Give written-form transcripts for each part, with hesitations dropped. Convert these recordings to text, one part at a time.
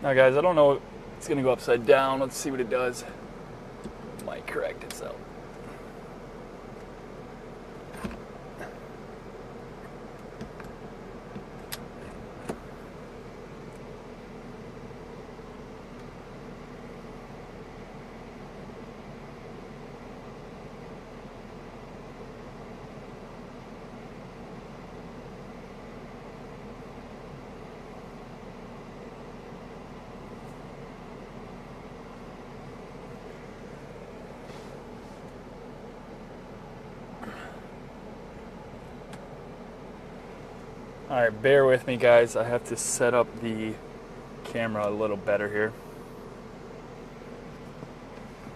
Now guys, I don't know if it's gonna go upside down. Let's see what it does. It might correct itself. Alright, bear with me guys, I have to set up the camera a little better here.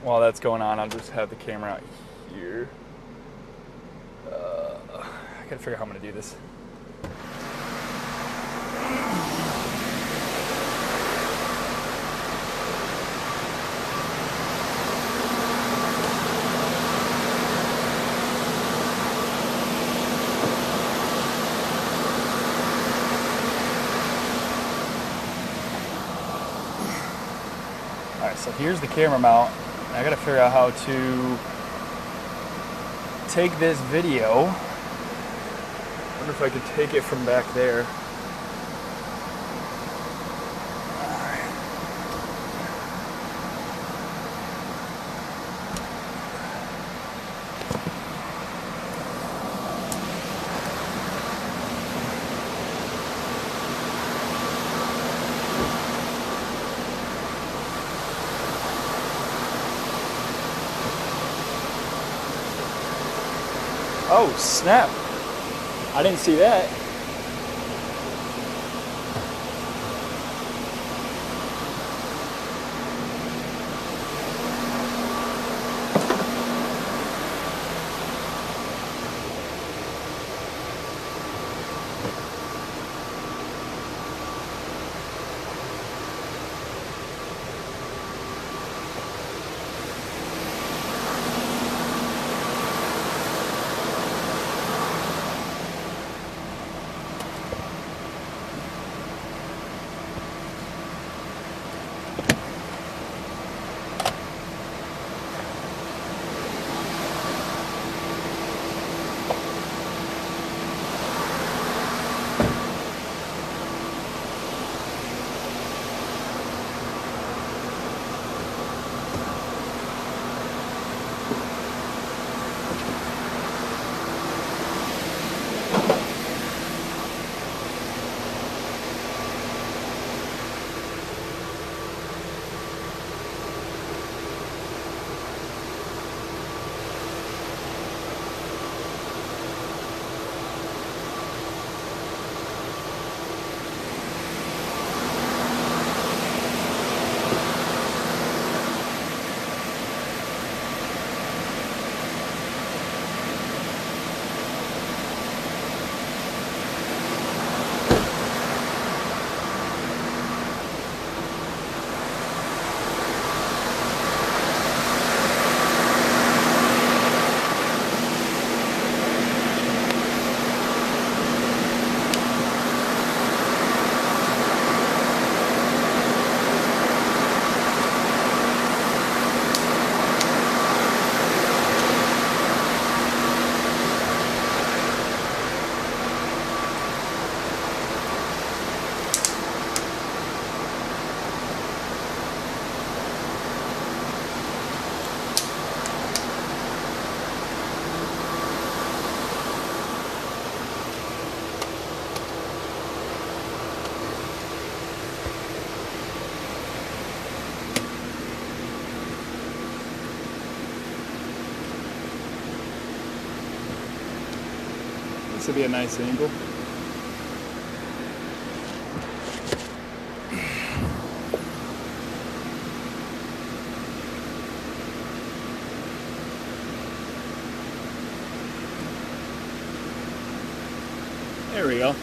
While that's going on, I'll just have the camera out here. I gotta figure out how I'm gonna do this. Alright, so here's the camera mount. I gotta figure out how to take this video. I wonder if I could take it from back there. Oh, snap. I didn't see that. This would be a nice angle. There we go.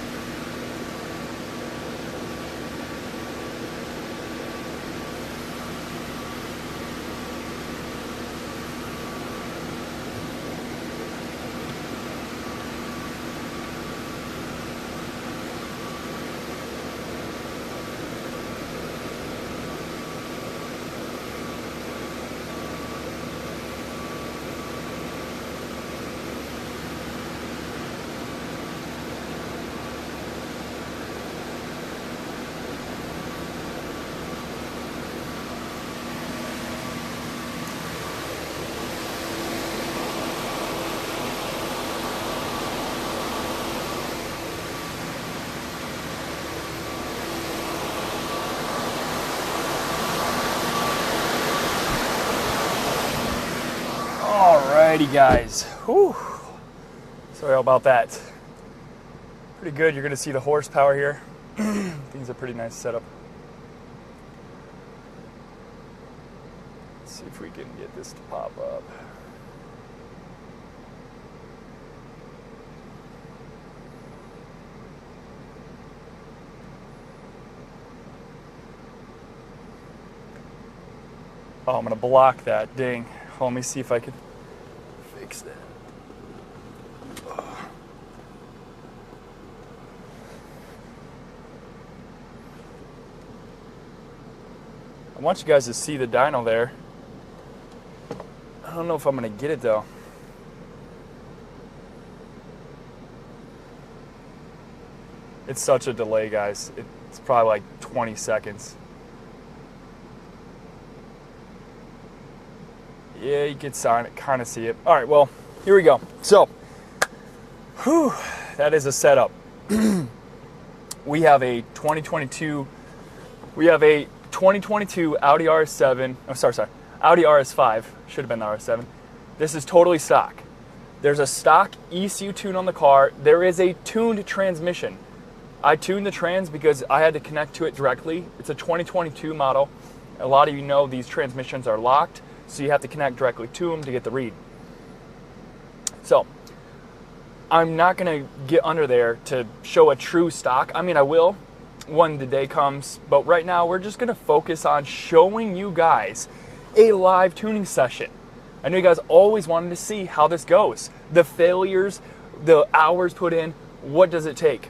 Alrighty guys, whew. Sorry about that. Pretty good, you're gonna see the horsepower here. Things are pretty nice setup. Let's see if we can get this to pop up. Oh, I'm gonna block that, dang. Let me see if I can fix that. I want you guys to see the dyno there. I don't know if I'm gonna get it though. It's such a delay, guys. It's probably like 20 seconds. Yeah, you can kind of see it. All right, well, here we go. So, whew, that is a setup. We have a 2022 Audi RS7. Oh, sorry. Audi RS5. Should have been the RS7. This is totally stock. There's a stock ECU tune on the car. There is a tuned transmission. I tuned the trans because I had to connect to it directly. It's a 2022 model. A lot of you know these transmissions are locked, so you have to connect directly to them to get the read. So, I'm not gonna get under there to show a true stock. I mean, I will when the day comes, but right now we're just gonna focus on showing you guys a live tuning session. I know you guys always wanted to see how this goes. The failures, the hours put in, what does it take?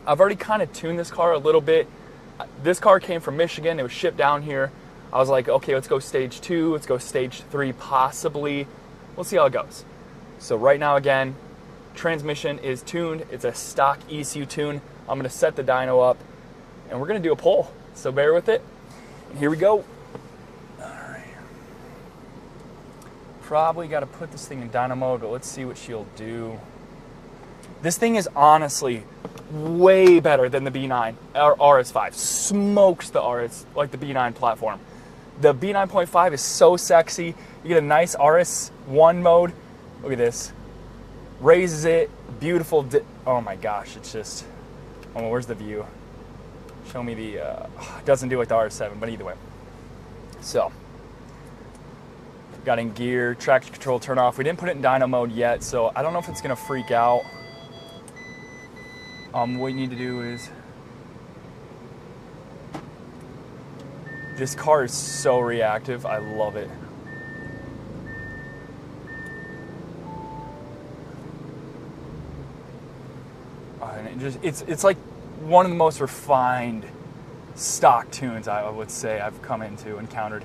I've already kind of tuned this car a little bit. This car came from Michigan, it was shipped down here. I was like, okay, let's go stage 2, let's go stage 3 possibly. We'll see how it goes. So right now again, transmission is tuned. It's a stock ECU tune. I'm gonna set the dyno up and we're gonna do a poll. So bear with it. And here we go. All right. Probably gotta put this thing in dyno mode, but let's see what she'll do. This thing is honestly way better than the B9 or RS5. Smokes the RS, like the B9 platform. The B9.5 is so sexy. You get a nice RS1 mode. Look at this. Raises it. Beautiful. Oh my gosh, it's just. Oh, where's the view? Show me the. It doesn't do like the RS7, but either way. So, got in gear, traction control turn off. We didn't put it in dyno mode yet, so I don't know if it's gonna freak out. What you need to do is, this car is so reactive. I love it. And it's like one of the most refined stock tunes I would say I've encountered.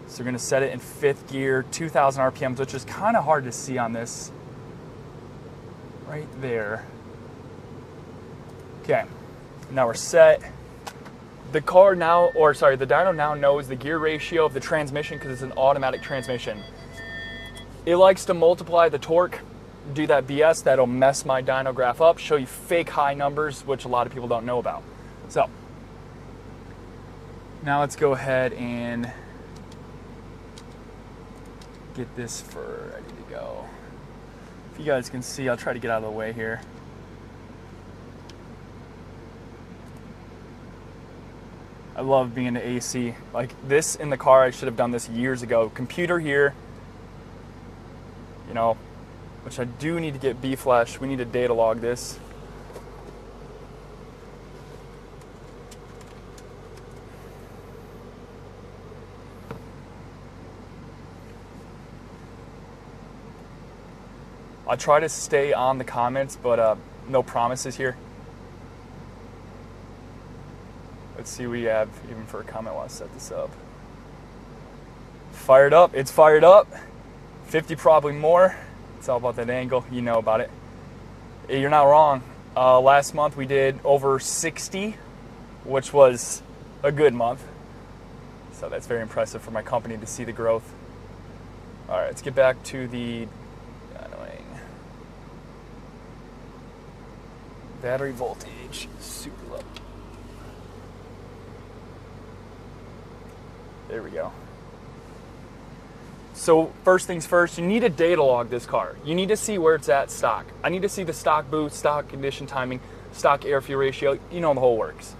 So we're gonna set it in 5th gear, 2,000 RPMs, which is kind of hard to see on this. Right there. Okay, now we're set. The car now, or sorry, the dyno now knows the gear ratio of the transmission because it's an automatic transmission. It likes to multiply the torque, do that BS, that'll mess my dyno graph up, show you fake high numbers, which a lot of people don't know about. So, now let's go ahead and get this ready to go. If you guys can see, I'll try to get out of the way here. I love being the AC. Like this in the car, I should have done this years ago. Computer here, you know, which I do need to get B-Flash. We need to data log this. I try to stay on the comments, but no promises here. Let's see what we have even for a comment while I set this up. Fired up, it's fired up. 50 probably more. It's all about that angle, you know about it. You're not wrong. Last month we did over 60, which was a good month. So that's very impressive for my company to see the growth. All right, let's get back to the battery voltage, super low. There we go. So first things first, you need to data log this car. You need to see where it's at stock. I need to see the stock boost, stock condition timing, stock air fuel ratio, you know, the whole works.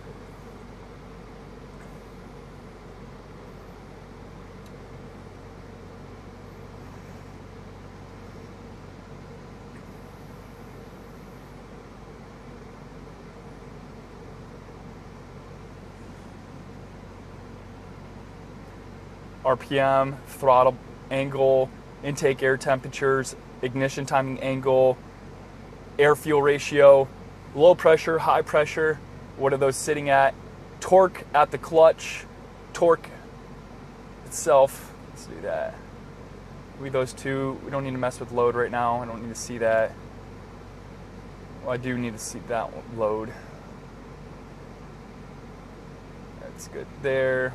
RPM, throttle angle, intake air temperatures, ignition timing angle, air fuel ratio, low pressure, high pressure, what are those sitting at, torque at the clutch, torque itself. Let's do that. We those two. We don't need to mess with load right now. I don't need to see that. Well, I do need to see that load. That's good there.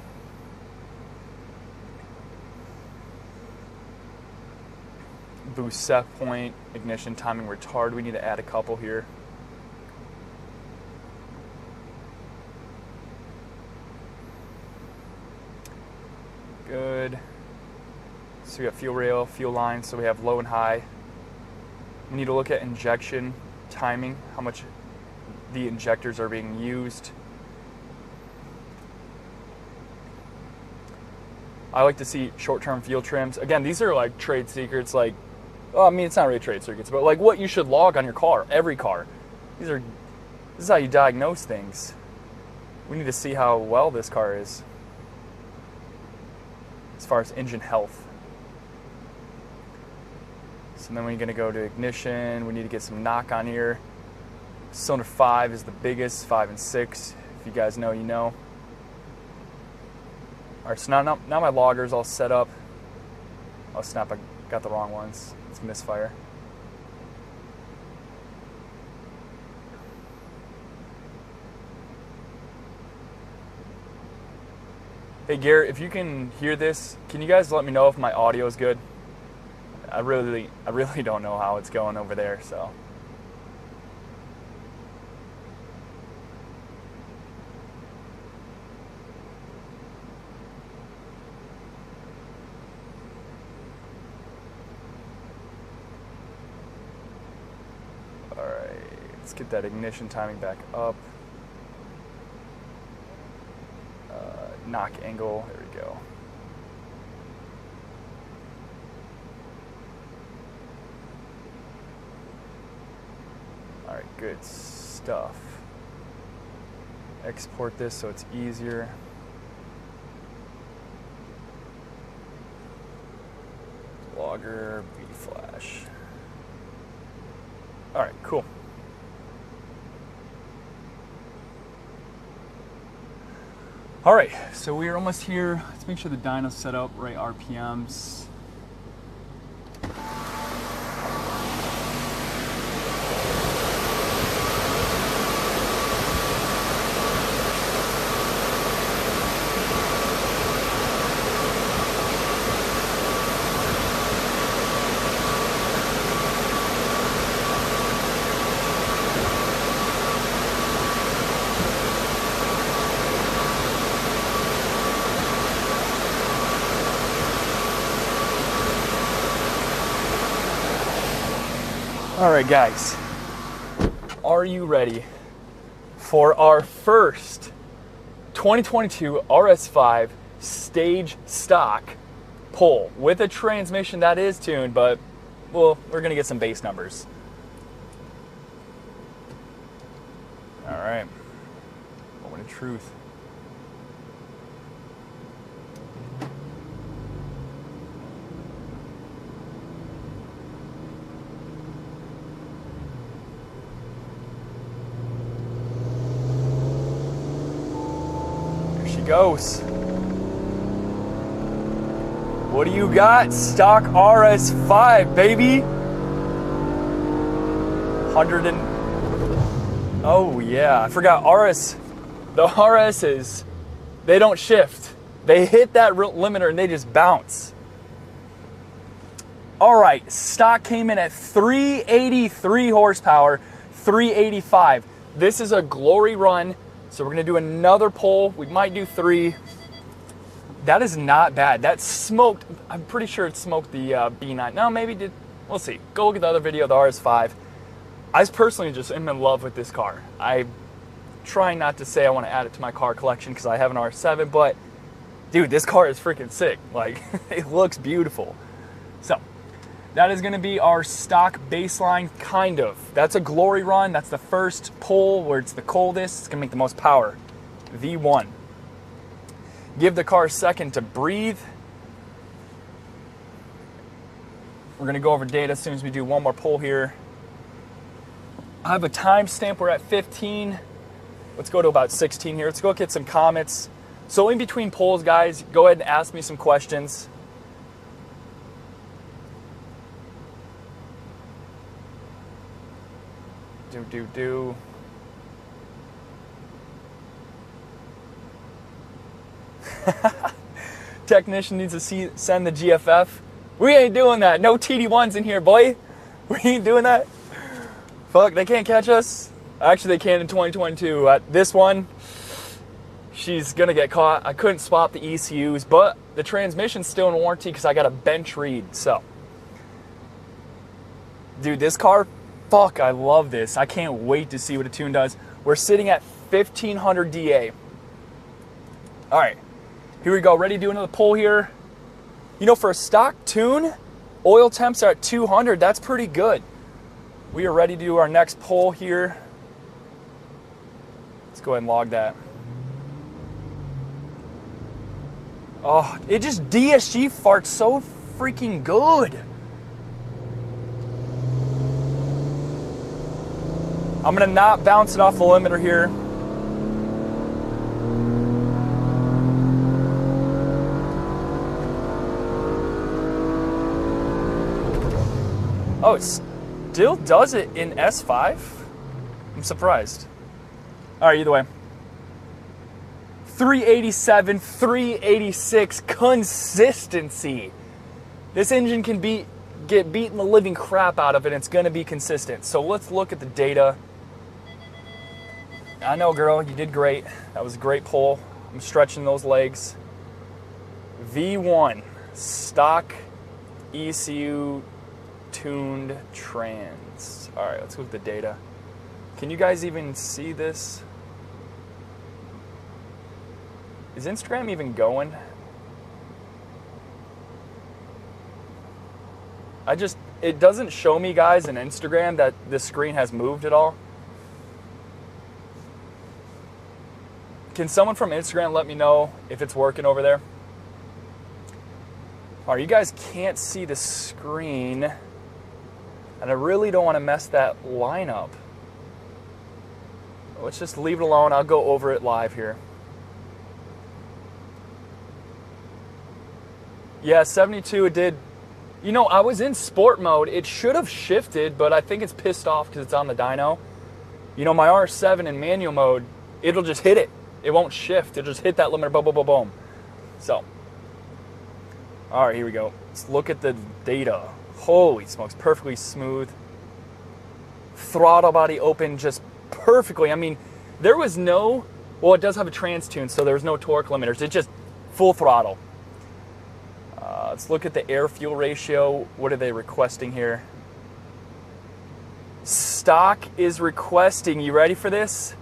Boost set point, ignition timing, retard. We need to add a couple here. Good. So we have fuel rail, fuel line, so we have low and high. We need to look at injection timing, how much the injectors are being used. I like to see short-term fuel trims. Again, these are like trade secrets, like, well, I mean, it's not really trade secrets, but like what you should log on your car, every car. This is how you diagnose things. We need to see how well this car is as far as engine health. So then we're gonna go to ignition. We need to get some knock on here. Cylinder 5 is the biggest, 5 and 6. If you guys know, you know. All right, so now my logger's all set up. Oh snap, I got the wrong ones. It's a misfire. Hey Garrett, if you can hear this, can you guys let me know if my audio is good? I really don't know how it's going over there, so. Let's get that ignition timing back up. Knock angle, there we go. All right, good stuff. Export this so it's easier. Logger, B flash. All right, cool. All right, so we're almost here. Let's make sure the dyno's set up, right RPMs. All right, guys, are you ready for our first 2022 RS5 stage stock pull with a transmission that is tuned, but well, we're gonna get some base numbers. All right, moment of truth. Goes. What do you got? Stock RS5, baby. 100 and... Oh yeah, I forgot RS. The RSs, they don't shift. They hit that limiter and they just bounce. All right, stock came in at 383 horsepower, 385. This is a glory run. So we're gonna do another pull. We might do 3. That is not bad. That smoked, I'm pretty sure it smoked the B9. No, maybe did, we'll see. Go look at the other video, the RS5. I personally just am in love with this car. I try not to say I want to add it to my car collection because I have an RS7, but dude, this car is freaking sick. Like, it looks beautiful. So, that is going to be our stock baseline, kind of. That's a glory run. That's the first pull where it's the coldest. It's going to make the most power. V1. Give the car a second to breathe. We're going to go over data as soon as we do one more pull here. I have a timestamp. We're at 15. Let's go to about 16 here. Let's go get some comments. So in between polls, guys, go ahead and ask me some questions. Do. Technician needs to send the GFF. We ain't doing that. No TD1s in here, boy. We ain't doing that. Fuck, they can't catch us. Actually, they can in 2022. This one, she's gonna get caught. I couldn't swap the ECUs, but the transmission's still in warranty because I got a bench read. So, dude, this car, fuck, I love this. I can't wait to see what a tune does. We're sitting at 1500 DA. All right, here we go. Ready to do another pull here. You know, for a stock tune, oil temps are at 200. That's pretty good. We are ready to do our next pull here. Let's go ahead and log that. Oh, it just DSG farts so freaking good. I'm gonna not bounce it off the limiter here. Oh, it still does it in S5? I'm surprised. All right, either way. 387, 386, consistency. This engine can get beaten the living crap out of it, and it's gonna be consistent. So let's look at the data. I know, girl, you did great. That was a great pull. I'm stretching those legs. V1, stock ECU tuned trans. All right, let's look at the data. Can you guys even see this? Is Instagram even going? It doesn't show me, guys, in Instagram that the screen has moved at all. Can someone from Instagram let me know if it's working over there? All right, you guys can't see the screen, and I really don't want to mess that line up. Let's just leave it alone. I'll go over it live here. Yeah, 72, it did. You know, I was in sport mode. It should have shifted, but I think it's pissed off because it's on the dyno. You know, my R7 in manual mode, it'll just hit it. It won't shift. It'll just hit that limiter, boom, boom, boom, boom. So, all right, here we go. Let's look at the data. Holy smokes, perfectly smooth. Throttle body open just perfectly. I mean, there was no, well, it does have a trans tune, so there's no torque limiters. It's just full throttle. Let's look at the air-fuel ratio. What are they requesting here? Stock is requesting, you ready for this?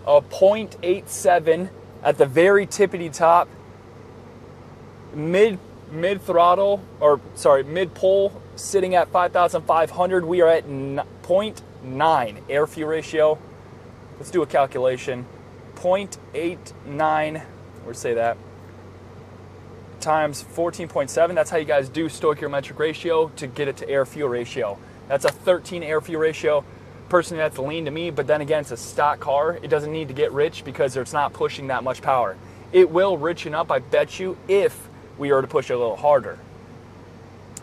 A 0.87 at the very tippity top. Mid throttle, or sorry, mid pull, sitting at 5,500. We are at 0.9 air-fuel ratio. Let's do a calculation. 0.89, or say that, times 14.7. That's how you guys do stoichiometric ratio to get it to air-fuel ratio. That's a 13 air-fuel ratio. Personally, that's lean to me, but then again, it's a stock car. It doesn't need to get rich because it's not pushing that much power. It will richen up, I bet you, if we were to push it a little harder.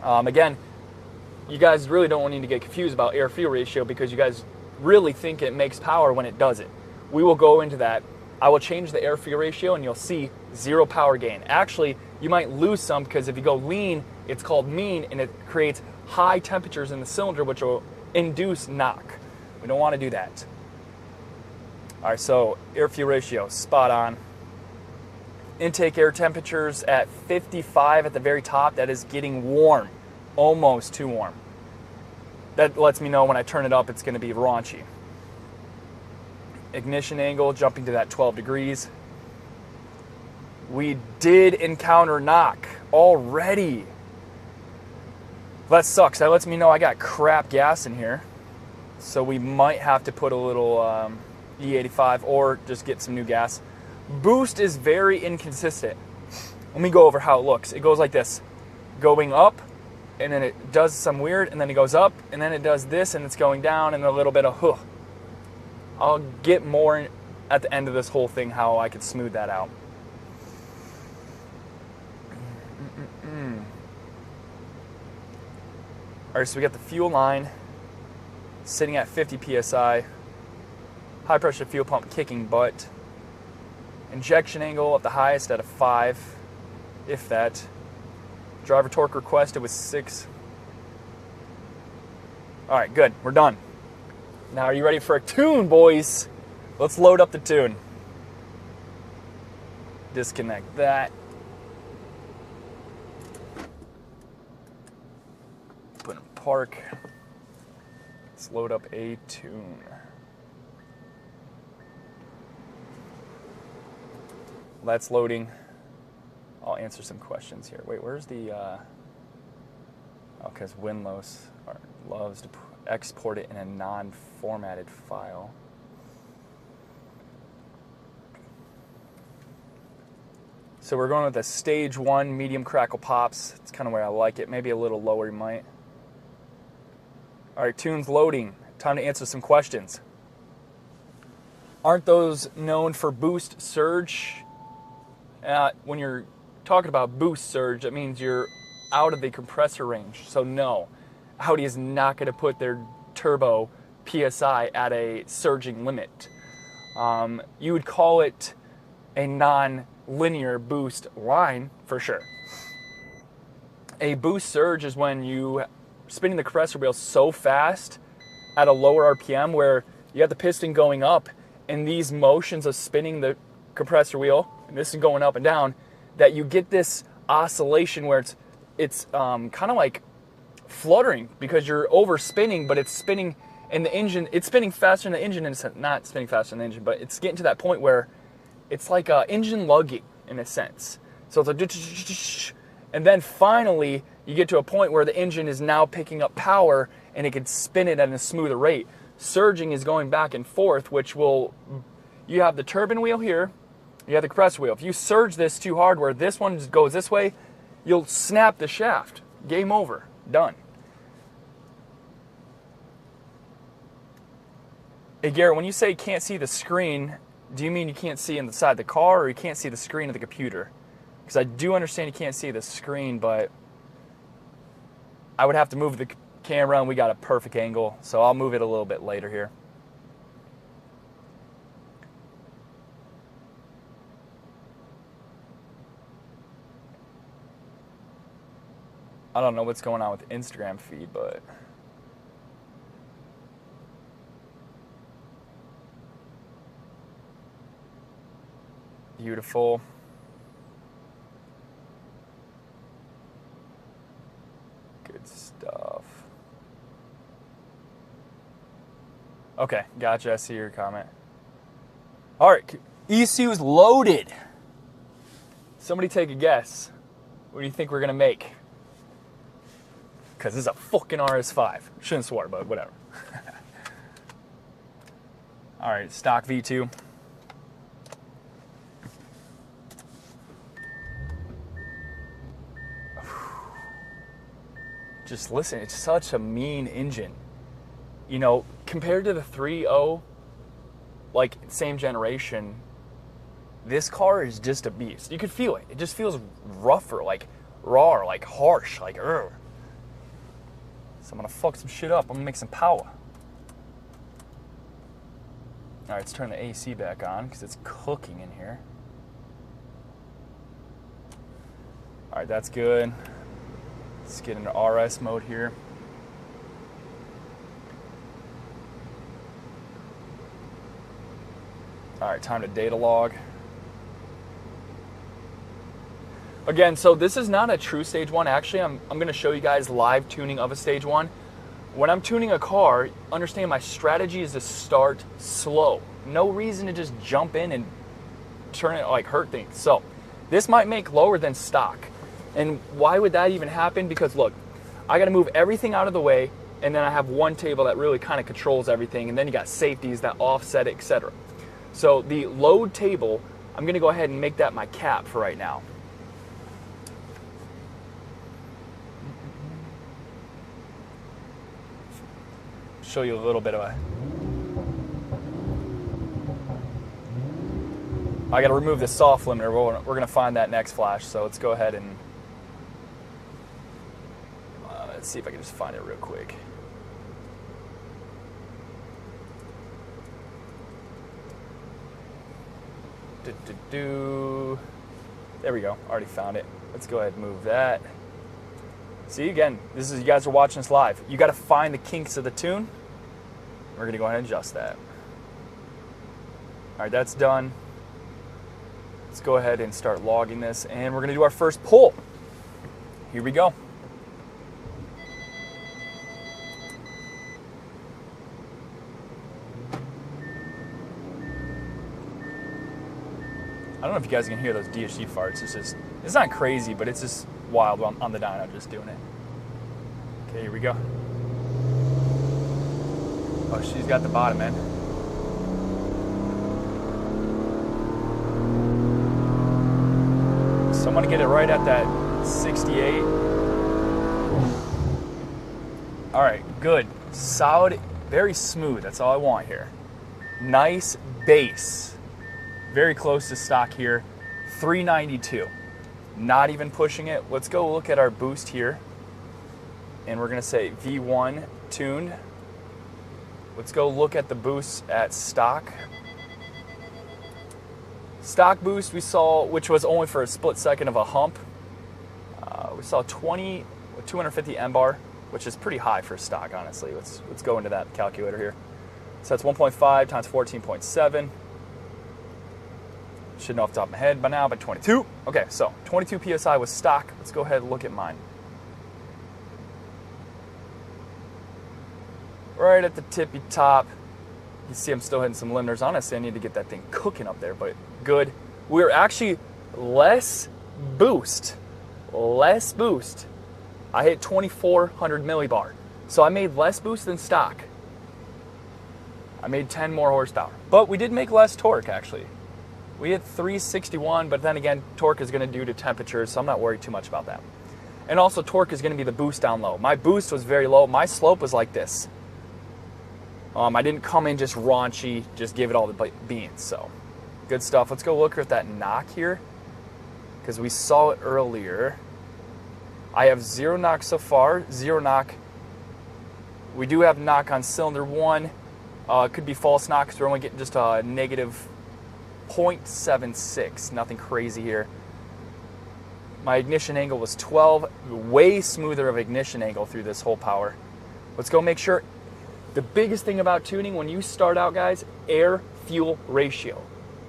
Again, you guys really don't need to get confused about air-fuel ratio because you guys really think it makes power when it doesn't. We will go into that. I will change the air-fuel ratio and you'll see zero power gain. Actually, you might lose some because if you go lean, it's called mean, and it creates high temperatures in the cylinder, which will induce knock. We don't want to do that. All right, so air-fuel ratio, spot on. intake air temperatures at 55 at the very top. That is getting warm, almost too warm. That lets me know when I turn it up, it's going to be raunchy. Ignition angle jumping to that 12 degrees. We did encounter knock already. That sucks. That lets me know I got crap gas in here. So we might have to put a little E85 or just get some new gas. Boost is very inconsistent. Let me go over how it looks. It goes like this, going up, and then it does some weird, and then it goes up, and then it does this, and it's going down, and a little bit of huh. I'll get more at the end of this whole thing how I could smooth that out. All right, so we got the fuel line sitting at 50 psi. High pressure fuel pump kicking butt. Injection angle at the highest at a 5, if that. Driver torque requested was 6. All right, good, we're done. Now are you ready for a tune, boys? Let's load up the tune. Disconnect that. Put in park. Let's load up a tune. That's loading. I'll answer some questions here. Wait, where's the, oh, because Winlows loves to export it in a non-formatted file. So we're going with a stage 1 medium crackle pops. It's kind of where I like it. Maybe a little lower, you might. All right, tune's loading. Time to answer some questions. Aren't those known for boost surge? When you're talking about boost surge, that means you're out of the compressor range. So no, Audi is not going to put their turbo PSI at a surging limit. You would call it a non-linear boost line for sure. A boost surge is when you spinning the compressor wheel so fast at a lower RPM where you have the piston going up and these motions of spinning the compressor wheel, and this is going up and down, that you get this oscillation where it's kind of like fluttering because you're over spinning, but it's spinning in the engine, it's spinning faster than the engine, and it's not spinning faster than the engine, but it's getting to that point where it's like engine lugging in a sense. So it's like, and then finally you get to a point where the engine is now picking up power and it can spin it at a smoother rate. Surging is going back and forth, which will, you have the turbine wheel here, you have the compressor wheel. If you surge this too hard where this one goes this way, you'll snap the shaft. Game over. Done. Hey Garrett, when you say you can't see the screen, do you mean you can't see inside the car or you can't see the screen of the computer? Because I do understand you can't see the screen, but I would have to move the camera and we got a perfect angle, so I'll move it a little bit later here. I don't know what's going on with Instagram feed, but beautiful. Good stuff. Okay, gotcha. I see your comment. All right, ECU is loaded. Somebody take a guess. What do you think we're gonna make? Because this is a fucking RS5. Shouldn't swear, but whatever. All right, stock V2. Just listen, it's such a mean engine. You know, compared to the 3.0, like same generation, this car is just a beast. You could feel it. It just feels rougher, like raw, like harsh, like ugh. So I'm gonna fuck some shit up. I'm gonna make some power. All right, let's turn the AC back on because it's cooking in here. All right, that's good. Let's get into RS mode here. All right, time to data log. Again, so this is not a true stage 1. Actually, I'm going to show you guys live tuning of a stage 1. When I'm tuning a car, understand my strategy is to start slow. No reason to just jump in and turn it, like, hurt things. So this might make lower than stock. And why would that even happen? Because look, I got to move everything out of the way, and then I have one table that really kind of controls everything, and then you got safeties that offset it, etc. So the load table, I'm going to go ahead and make that my cap for right now. Show you a little bit of a... I got to remove the soft limiter. We're going to find that next flash, so let's go ahead and let's see if I can just find it real quick. There we go. Already found it. Let's go ahead and move that. See, again, this is, you guys are watching this live. You got to find the kinks of the tune. We're going to go ahead and adjust that. All right, that's done. Let's go ahead and start logging this, and we're going to do our first pull. Here we go. I don't know if you guys can hear those DSG farts. It's not crazy, but it's just wild on the dyno just doing it. Okay, here we go. Oh, she's got the bottom end. So I'm gonna get it right at that 68. All right, good, solid, very smooth. That's all I want here. Nice bass. Very close to stock here, 392. Not even pushing it. Let's go look at our boost here. And we're gonna say V1 tuned. Let's go look at the boost at stock. Stock boost we saw, which was only for a split second of a hump. We saw 250 M-bar, which is pretty high for stock, honestly. Let's go into that calculator here. So that's 1.5 times 14.7. Should know off the top of my head by now, but 22. Okay, so 22 PSI was stock. Let's go ahead and look at mine. Right at the tippy top. You see I'm still hitting some limiters. Honestly, I need to get that thing cooking up there, but good. We're actually less boost. Less boost. I hit 2400 millibar. So I made less boost than stock. I made 10 more horsepower. But we did make less torque, actually. We hit 361, but then again, torque is going to do to temperatures, so I'm not worried too much about that. And also, torque is going to be the boost down low. My boost was very low. My slope was like this. I didn't come in just raunchy, just give it all the beans. So, good stuff. Let's go look at that knock here, because we saw it earlier. I have 0 knock so far, 0 knock. We do have knock on cylinder 1. It could be false knock because we're only getting just a negative 0.76, nothing crazy here. My ignition angle was 12, way smoother of ignition angle through this whole power. Let's go make sure. The biggest thing about tuning when you start out, guys, air-fuel ratio.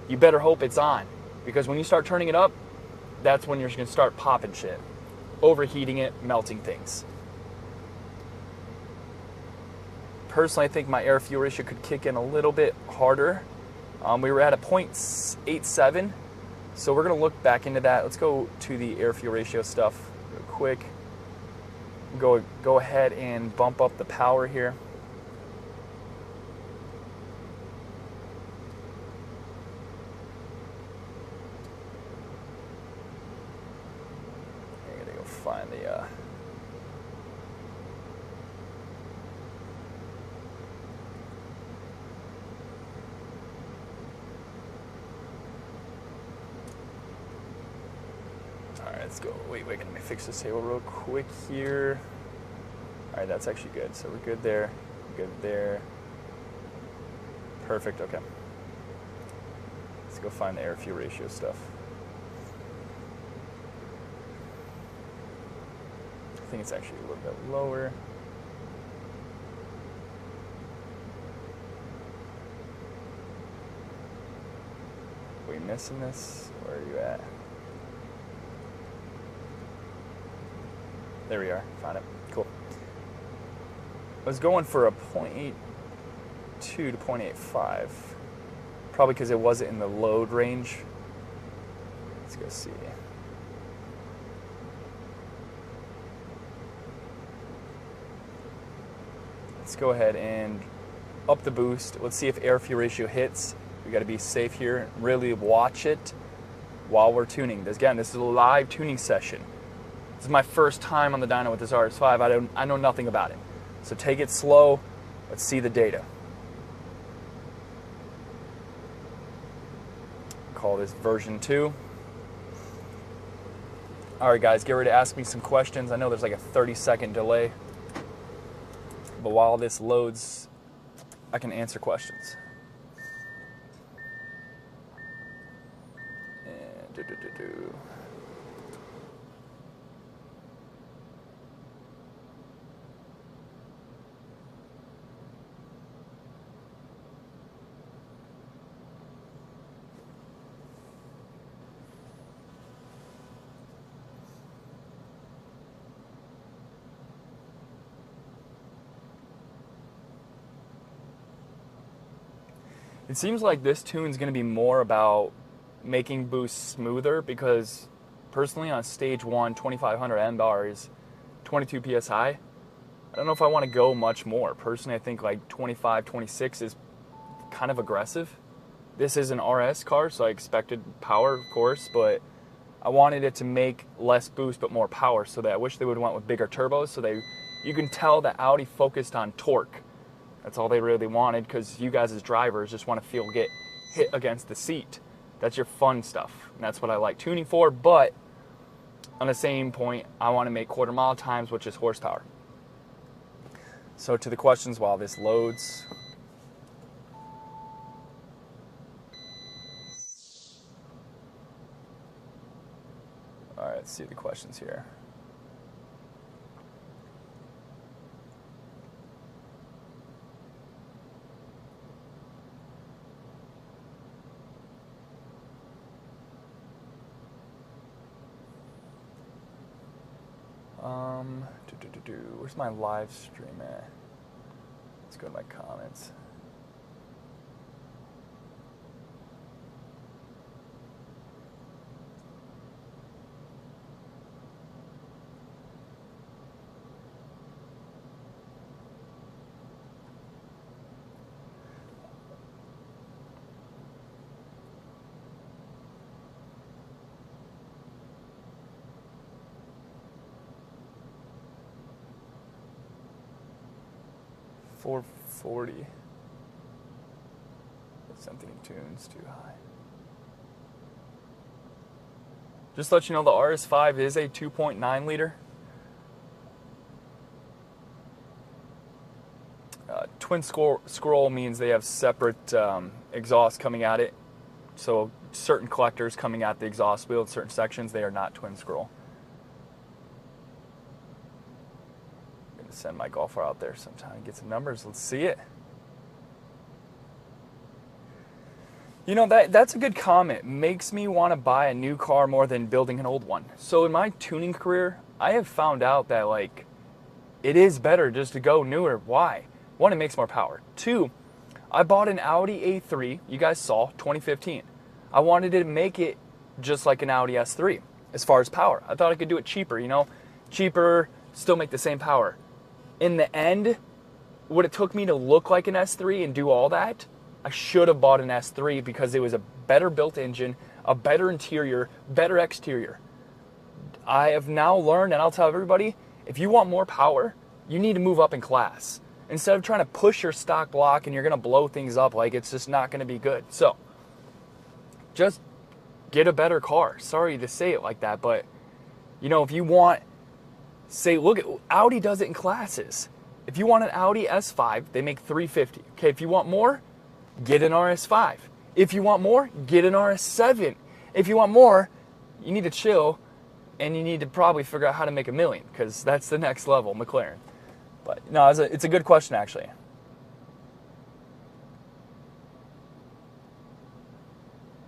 You better hope it's on, because when you start turning it up, that's when you're going to start popping shit. Overheating it, melting things. Personally, I think my air-fuel ratio could kick in a little bit harder. We were at a 0.87, so we're going to look back into that. Let's go to the air-fuel ratio stuff real quick. Go ahead and bump up the power here. I gotta go find the let's go. Wait, let me fix this table real quick here. All right, that's actually good. So we're good there. Good there. Perfect. Okay. Let's go find the air-fuel ratio stuff. I think it's actually a little bit lower. Are we missing this? Where are you at? There we are. Found it. Cool. I was going for a 0.82 to 0.85. Probably because it wasn't in the load range. Let's go see. Let's go ahead and up the boost. Let's see if air-fuel ratio hits. We got to be safe here. Really watch it while we're tuning. Again, this is a live tuning session. This is my first time on the dyno with this RS5. I know nothing about it. So take it slow. Let's see the data. Call this version 2. All right, guys, get ready to ask me some questions. I know there's like a 30-second delay, but while this loads, I can answer questions. And it seems like this tune's going to be more about making boosts smoother because personally on stage 1, 2500 M bars, 22 PSI, I don't know if I want to go much more. Personally, I think like 25, 26 is kind of aggressive. This is an RS car, so I expected power, of course, but I wanted it to make less boost but more power, so that I wish they would have went with bigger turbos, so you can tell that Audi focused on torque. That's all they really wanted, because you guys as drivers just want to get hit against the seat. That's your fun stuff, and that's what I like tuning for, but on the same point, I want to make quarter mile times, which is horsepower. So to the questions while this loads. All right, let's see the questions here. Where's my live stream at? Let's go to my comments. $440. Something tunes too high. Just to let you know, the RS5 is a 2.9 liter. Twin scroll means they have separate exhaust coming at it. So certain collectors coming at the exhaust wheel in certain sections, they are not twin scroll. Send my golfer out there sometime and get some numbers. Let's see it. You know, that's a good comment. Makes me want to buy a new car more than building an old one. So in my tuning career, I have found out that like it is better just to go newer. Why? One, it makes more power. Two, I bought an Audi A3, you guys saw, 2015. I wanted to make it just like an Audi S3 as far as power. I thought I could do it cheaper, you know, cheaper, still make the same power. In the end, what it took me to look like an S3 and do all that, I should have bought an S3 because it was a better built engine, a better interior, better exterior. I have now learned, and I'll tell everybody, if you want more power, you need to move up in class. Instead of trying to push your stock block and you're going to blow things up, like it's just not going to be good. So, just get a better car. Sorry to say it like that, but you know, if you want, say, look at Audi does it in classes. If you want an Audi S5, they make $350. Okay, if you want more, get an RS5. If you want more, get an RS7. If you want more, you need to chill and you need to probably figure out how to make $1 million, because that's the next level, McLaren. But no, it's a good question actually.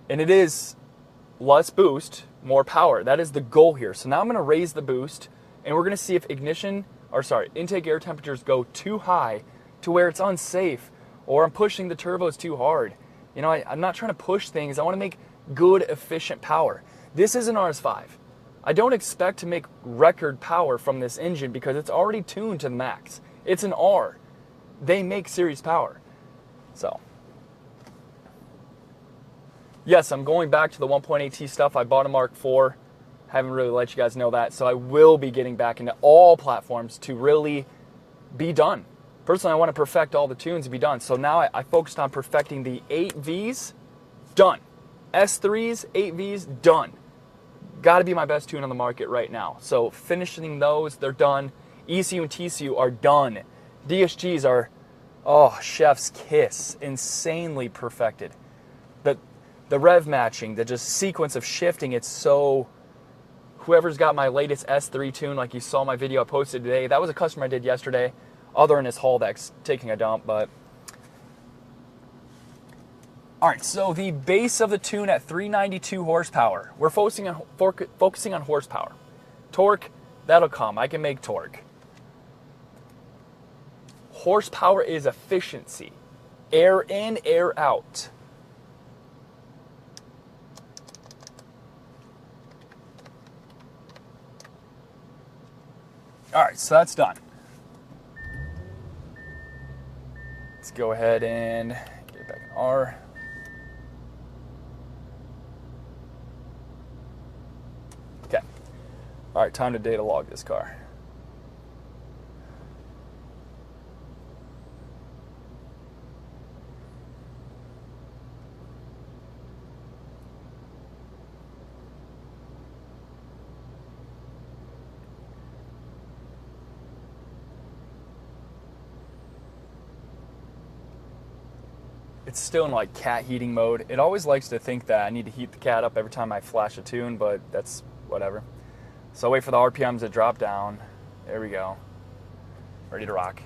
And it is less boost, more power. That is the goal here. So now I'm going to raise the boost and we're gonna see if intake air temperatures go too high to where it's unsafe, or I'm pushing the turbos too hard. You know, I'm not trying to push things. I wanna make good, efficient power. This is an RS5. I don't expect to make record power from this engine because it's already tuned to the max. It's an R. They make series power. So, yes, I'm going back to the 1.8T stuff. I bought a Mark IV. Haven't really let you guys know that. So I will be getting back into all platforms to really be done. Personally, I want to perfect all the tunes and be done. So now I focused on perfecting the 8Vs, done. S3s, 8Vs, done. Got to be my best tune on the market right now. So finishing those, they're done. ECU and TCU are done. DSGs are, oh, chef's kiss. Insanely perfected. The rev matching, the just sequence of shifting, it's so... Whoever's got my latest S3 tune, like you saw my video I posted today, that was a customer I did yesterday, other than his hull deck's taking a dump, but... Alright, so the base of the tune at 392 horsepower. We're focusing on horsepower. Torque, that'll come. I can make torque. Horsepower is efficiency. Air in, air out. Alright, so that's done. Let's go ahead and get it back in R. Okay. Alright, time to data log this car. It's still in like cat heating mode. It always likes to think that I need to heat the cat up every time I flash a tune, but that's whatever. So I'll wait for the RPMs to drop down. There we go. Ready to rock.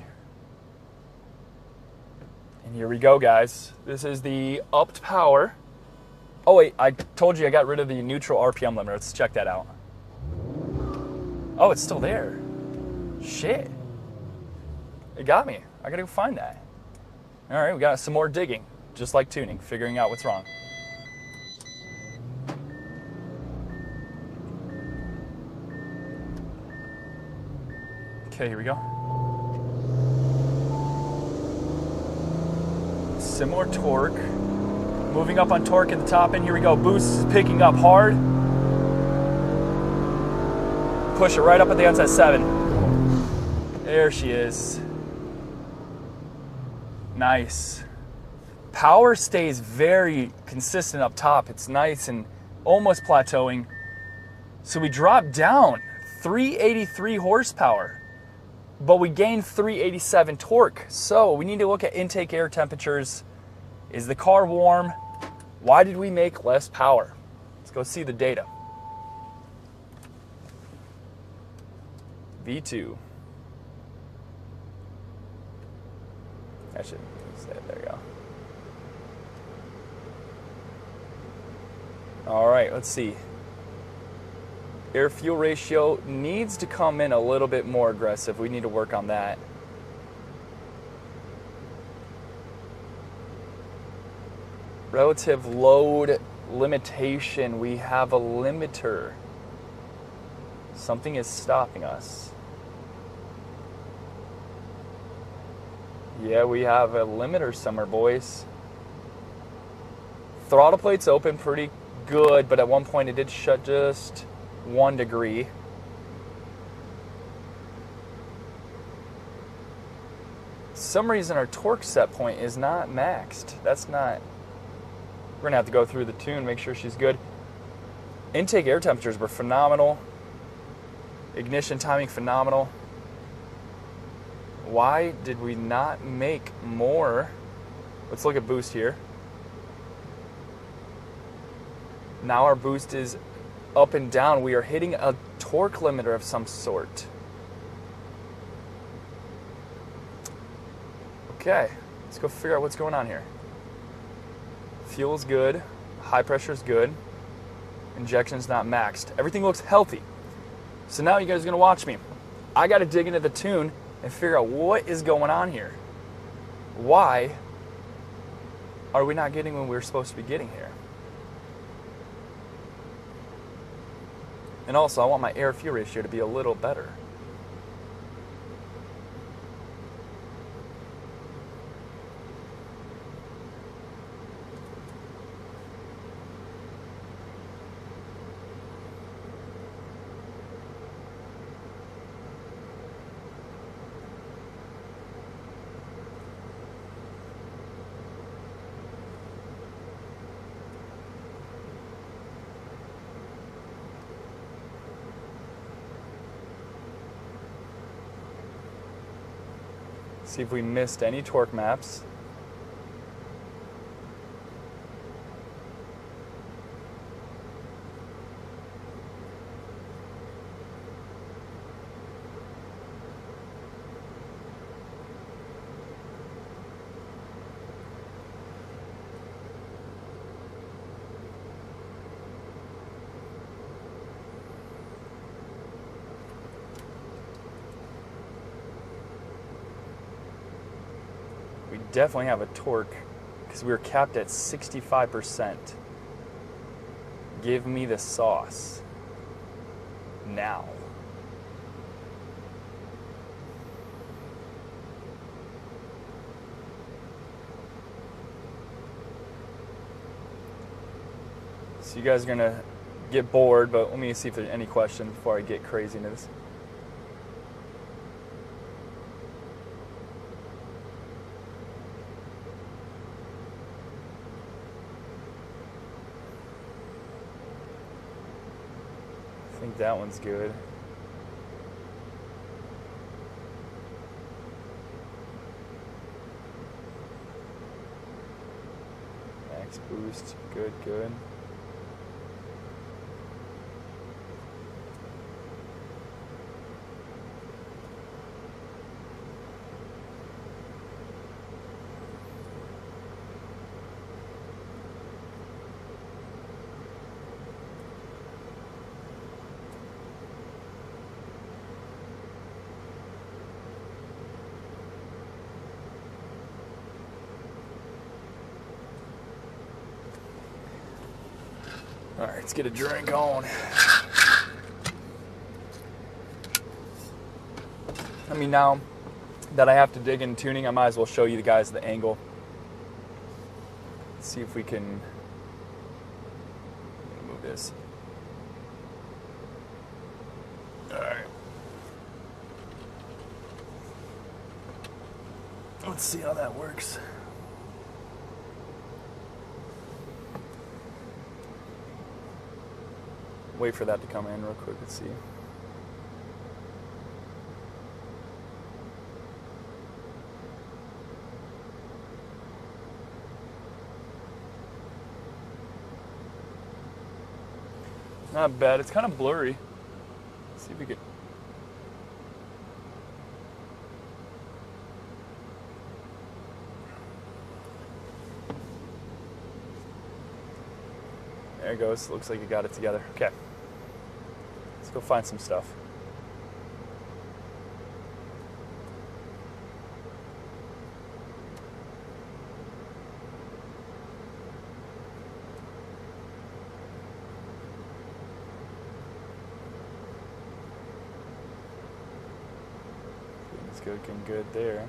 And here we go, guys. This is the upped power. Oh wait, I told you I got rid of the neutral RPM limiter. Let's check that out. Oh, it's still there. Shit. It got me. I gotta go find that. All right, we got some more digging, just like tuning, figuring out what's wrong. Okay, here we go. Similar torque. Moving up on torque at the top end. Here we go. Boost is picking up hard. Push it right up at the outside 7. There she is. Nice. Power stays very consistent up top. It's nice and almost plateauing. So we dropped down 383 horsepower, but we gained 387 torque. So we need to look at intake air temperatures. Is the car warm? Why did we make less power? Let's go see the data. V2. I should say it. There you go. All right, let's see. Air-fuel ratio needs to come in a little bit more aggressive. We need to work on that. Relative load limitation. We have a limiter. Something is stopping us. Yeah, we have a limiter somewhere, boys. Throttle plate's open pretty good, but at one point it did shut just 1 degree. For some reason our torque set point is not maxed. That's not... We're gonna have to go through the tune, make sure she's good. Intake air temperatures were phenomenal. Ignition timing phenomenal. Why did we not make more? Let's look at boost here. Now our boost is up and down. We are hitting a torque limiter of some sort. Okay, let's go figure out what's going on here. Fuel's good, high pressure's good, injection's not maxed. Everything looks healthy. So now you guys are gonna watch me. I got to dig into the tune and figure out what is going on here. Why are we not getting when we were supposed to be getting here? And also, I want my air-fuel ratio to be a little better. See if we missed any torque maps. Definitely have a torque because we were capped at 65%. Give me the sauce now. So you guys are gonna get bored, but let me see if there's any questions before I get crazy into this. I think that one's good. Max boost, good, good. All right, let's get a drink on. I mean, now that I have to dig in tuning, I might as well show you guys the angle. Let's see if we can move this. All right. Let's see how that works. Wait for that to come in real quick. Let's see. Not bad. It's kind of blurry. Let's see if we can. There it goes. Looks like you got it together. Okay. Let's go find some stuff. It's looking good there.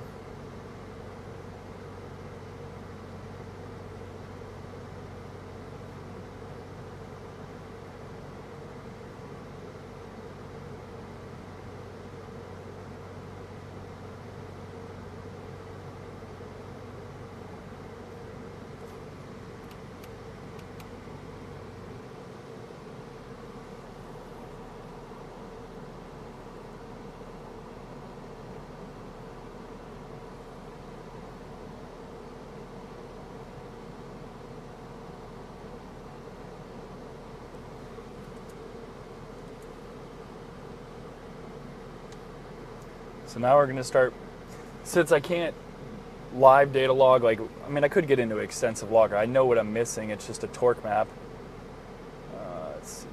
So now we're going to start, since I can't live data log, like, I mean, I could get into an extensive logger. I know what I'm missing. It's just a torque map. Let's see.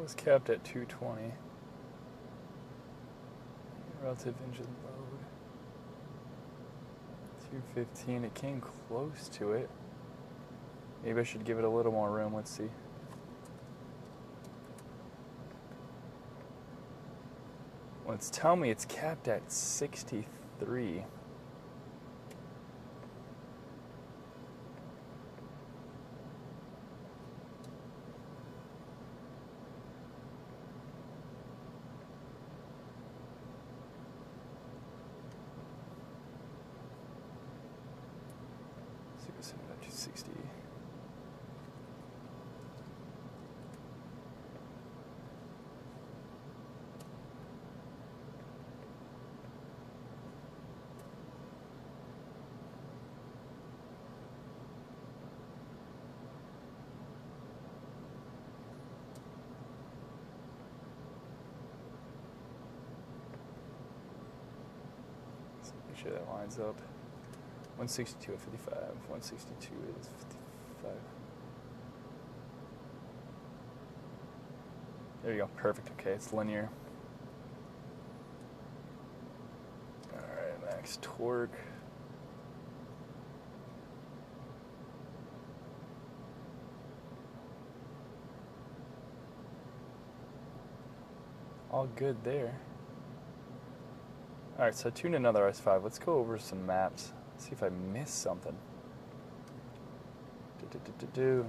was capped at 220. Relative engine load. 215. It came close to it. Maybe I should give it a little more room. Let's see. Well, it's telling me it's capped at 63. So let's set it up to 60. Make sure that lines up. 162 at 55. 162 is 55. There you go. Perfect. Okay, it's linear. Alright, max torque. All good there. Alright, so I tuned another RS5. Let's go over some maps. See if I missed something. Do.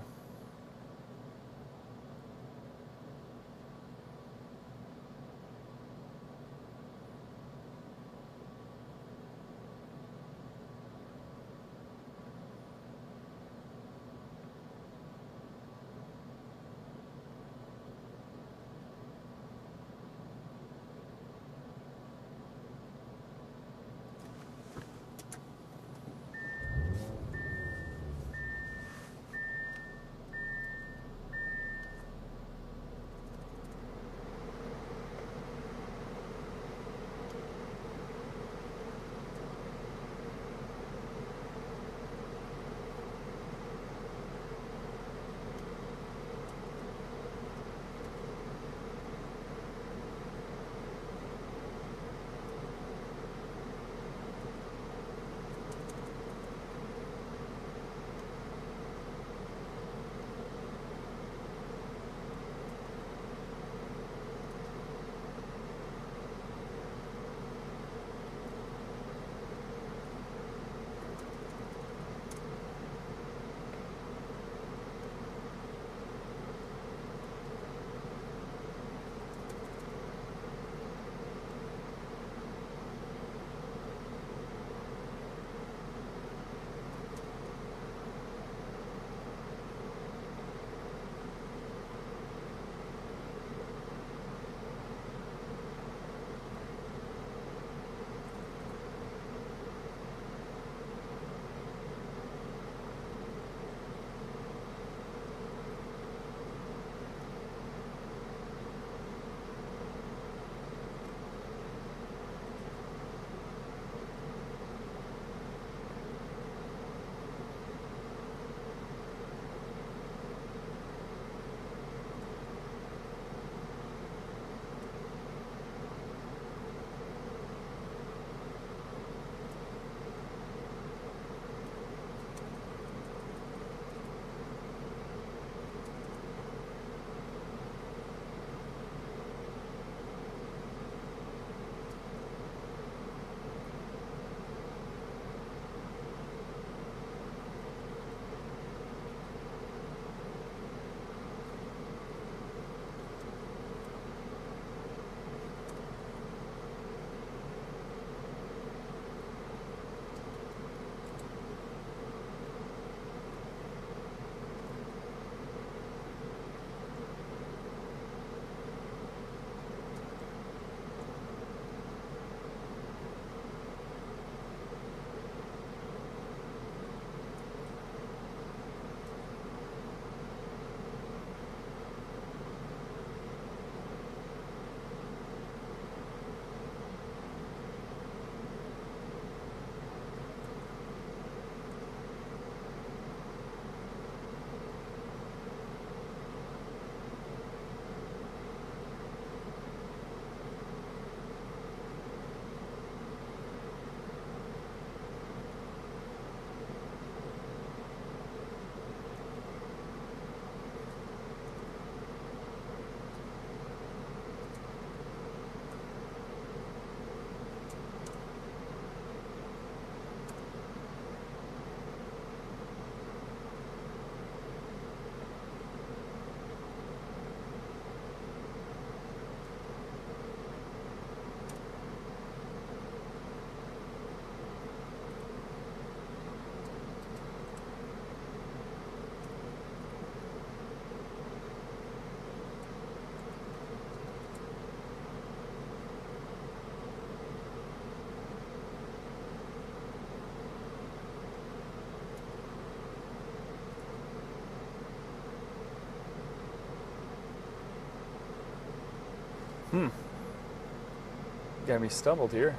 Got me stumbled here.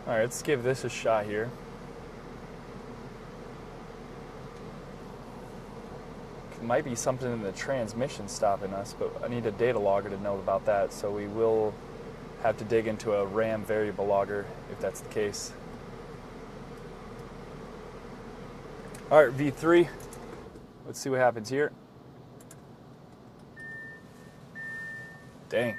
All right, let's give this a shot here. It might be something in the transmission stopping us, but I need a data logger to know about that, so we will have to dig into a RAM variable logger if that's the case. All right, V3. Let's see what happens here. Dang.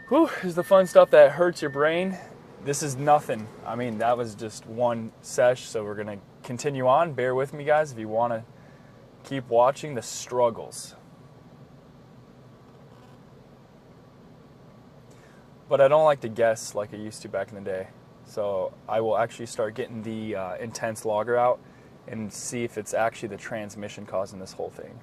Whew, this is the fun stuff that hurts your brain. This is nothing. I mean, that was just one sesh, so we're going to continue on. Bear with me, guys, if you want to keep watching the struggles. But I don't like to guess like I used to back in the day. So I will actually start getting the intense logger out and see if it's actually the transmission causing this whole thing.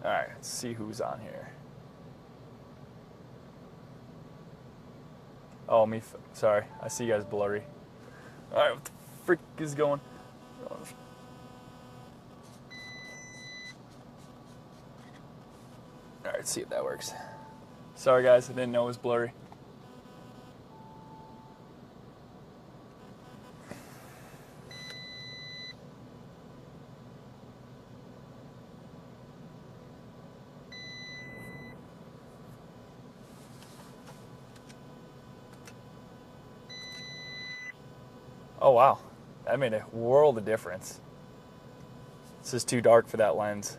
All right, let's see who's on here. Oh, sorry, I see you guys blurry. All right, what the frick is going on? All right, let's see if that works. Sorry guys, I didn't know it was blurry. Oh wow, that made a world of difference. This is too dark for that lens.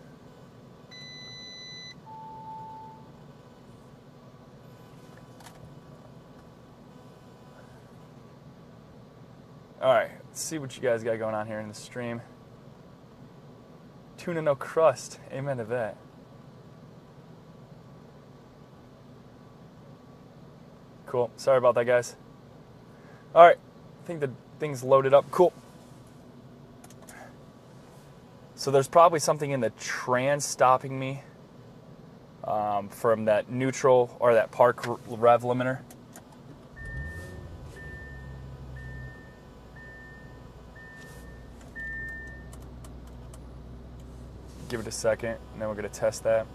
Alright, let's see what you guys got going on here in the stream. Tuna no crust, amen to that. Cool, sorry about that guys. Alright, I think the thing's loaded up, cool. So there's probably something in the trans stopping me from that neutral or that park rev limiter. Give it a second, and then we're going to test that.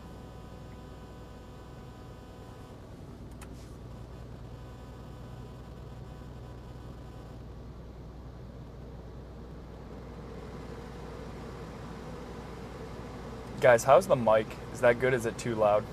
Guys, how's the mic? Is that good? Is it too loud?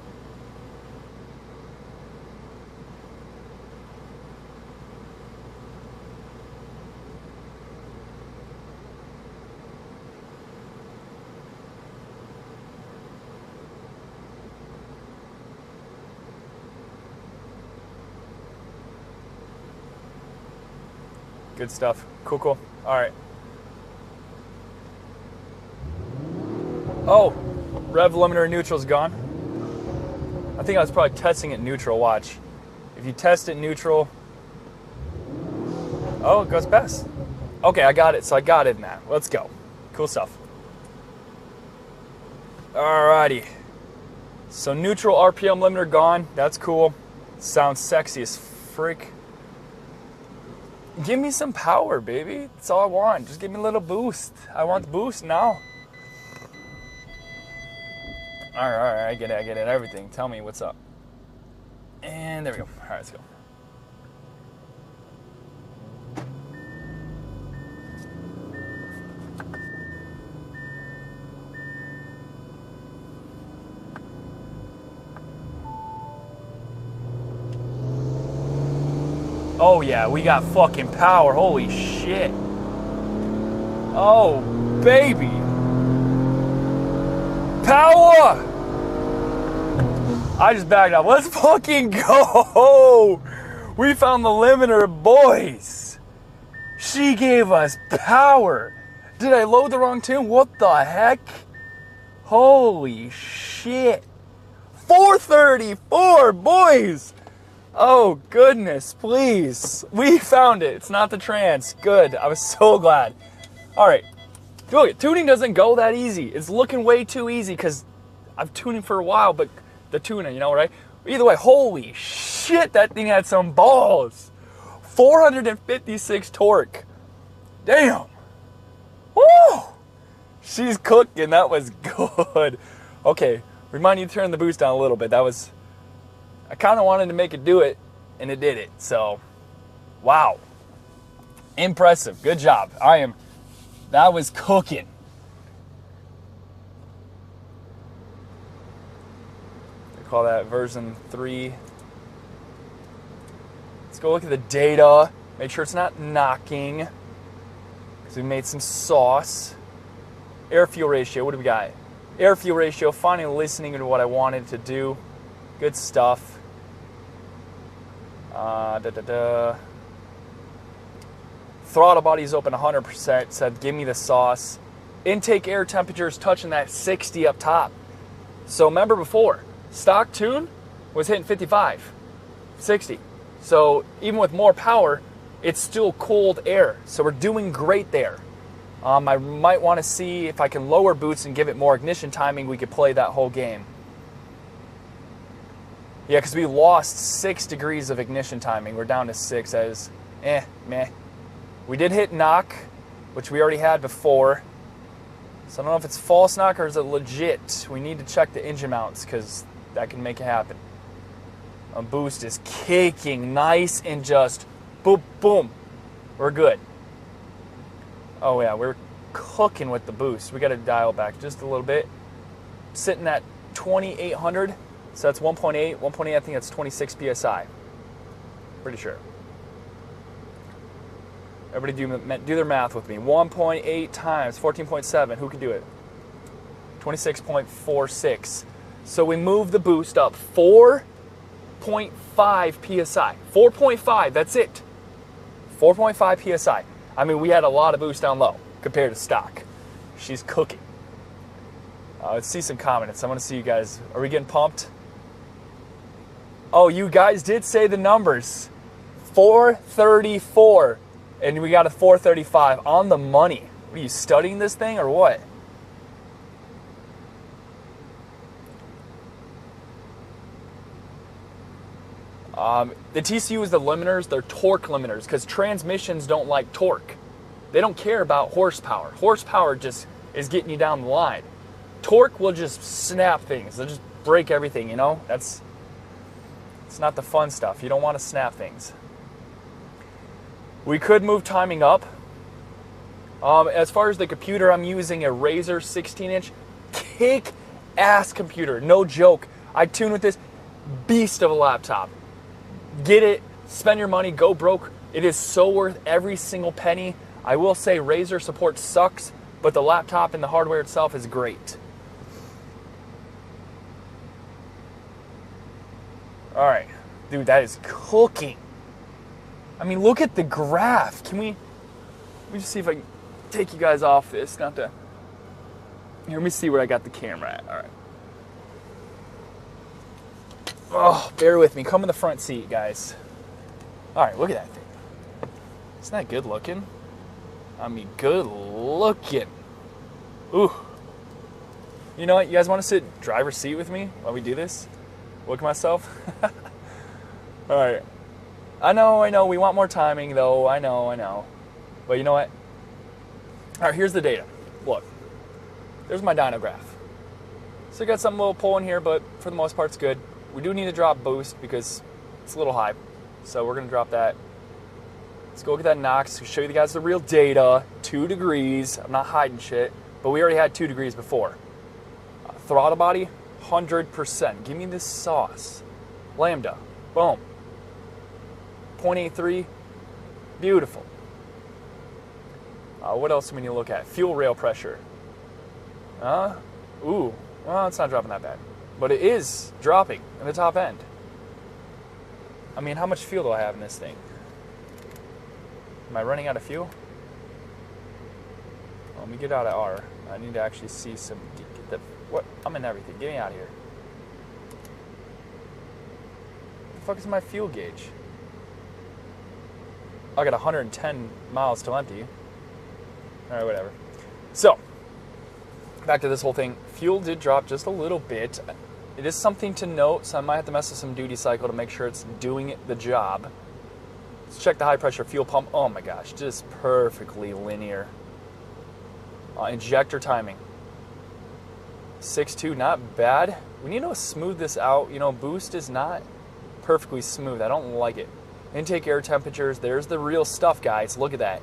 Good stuff. Cool, cool. All right. Oh, rev limiter neutral's gone. I think I was probably testing it neutral. Watch. If you test it neutral. Oh, it goes past. Okay, I got it. So I got it in that. Let's go. Cool stuff. Alrighty. So neutral RPM limiter gone. That's cool. Sounds sexy as frick. Give me some power, baby. That's all I want. Just give me a little boost. I want the boost now. All right, I get it, everything. Tell me what's up. And there we go. All right, let's go. Oh yeah, we got fucking power. Holy shit. Oh, baby. Power! I just backed up. Let's fucking go! We found the limiter, boys. She gave us power. Did I load the wrong tune? What the heck? Holy shit. 434, boys! Oh, goodness, please. We found it. It's not the trans. Good. I was so glad. All right. Look, tuning doesn't go that easy. It's looking way too easy because I've tuning for a while, but the tuner, you know, right? Either way, holy shit, that thing had some balls. 456 torque. Damn. Woo! She's cooking. That was good. Okay, remind you to turn the boost down a little bit. I kind of wanted to make it do it, and it did it. So, wow. Impressive. Good job. That was cooking. They call that version 3. Let's go look at the data. Make sure it's not knocking. Because we made some sauce. Air-fuel ratio, what do we got? Air-fuel ratio, finally listening to what I wanted to do. Good stuff. Throttle body's open 100%, said give me the sauce. Intake air temperature is touching that 60 up top. So remember before, stock tune was hitting 55, 60. So even with more power, it's still cold air. So we're doing great there. I might want to see if I can lower boost and give it more ignition timing. We could play that whole game. Yeah, because we lost 6 degrees of ignition timing. We're down to 6 as meh. We did hit knock, which we already had before. So I don't know if it's false knock or is it legit. We need to check the engine mounts because that can make it happen. A boost is kicking nice and just boom, boom. We're good. Oh yeah, we're cooking with the boost. We got to dial back just a little bit. Sitting at 2,800. So that's 1.8. 1.8, I think that's 26 PSI. Pretty sure. Everybody do their math with me. 1.8 times 14.7. Who can do it? 26.46. So we move the boost up 4.5 PSI. 4.5, that's it. 4.5 PSI. I mean, we had a lot of boost down low compared to stock. She's cooking. Let's see some comments. I want to see you guys. Are we getting pumped? Oh, you guys did say the numbers. 434. And we got a 435 on the money. What, are you studying this thing or what? The TCU is the limiters. They're torque limiters because transmissions don't like torque. They don't care about horsepower. Horsepower just is getting you down the line. Torque will just snap things. They'll just break everything, you know? It's not the fun stuff. You don't want to snap things. We could move timing up. As far as the computer, I'm using a Razer 16-inch kick-ass computer. No joke. I tune with this beast of a laptop. Get it, spend your money, go broke. It is so worth every single penny. I will say Razer support sucks, but the laptop and the hardware itself is great. All right, dude, that is cooking. I mean, look at the graph. Let me just see if I can take you guys off this. Here, let me see where I got the camera at. All right. Oh, bear with me. Come in the front seat, guys. All right, look at that thing. Isn't that good looking? I mean, good looking. Ooh. You know what? You guys want to sit driver's seat with me while we do this? Look at myself. All right. I know. We want more timing, though. I know. But you know what? All right, here's the data. Look. There's my dyno graph. So I got some little pull in here, but for the most part, it's good. We do need to drop boost because it's a little high. So we're going to drop that. Let's go look at that Knox. Show you guys the real data. 2 degrees. I'm not hiding shit. But we already had 2 degrees before. Throttle body, 100%. Give me this sauce. Lambda. Boom. 0.83. Beautiful. What else do we need to look at? Fuel rail pressure. Ooh. Well, it's not dropping that bad. But it is dropping in the top end. I mean, how much fuel do I have in this thing? Am I running out of fuel? Let me get out of R. I need to actually see some... What? I'm in everything. Get me out of here. What the fuck is my fuel gauge? I got 110 miles till empty. Alright, whatever. So, back to this whole thing. Fuel did drop just a little bit. It is something to note, so I might have to mess with some duty cycle to make sure it's doing the job. Let's check the high pressure fuel pump. Oh my gosh, just perfectly linear. Injector timing. 6.2, not bad. We need to smooth this out. You know, boost is not perfectly smooth. I don't like it. Intake air temperatures, there's the real stuff, guys. Look at that.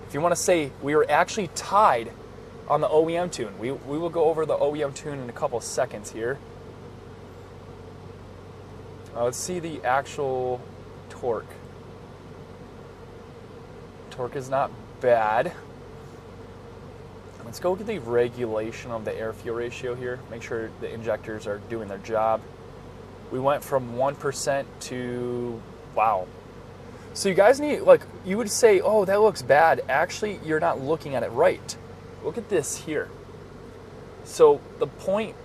If you want to say we were actually tied on the OEM tune, we will go over the OEM tune in a couple seconds here. Let's see the actual torque. Torque is not bad. Let's go get the regulation of the air-fuel ratio here. Make sure the injectors are doing their job. We went from 1% to, wow. So you guys need, like, you would say, oh, that looks bad. Actually, you're not looking at it right. Look at this here. So the 0.5,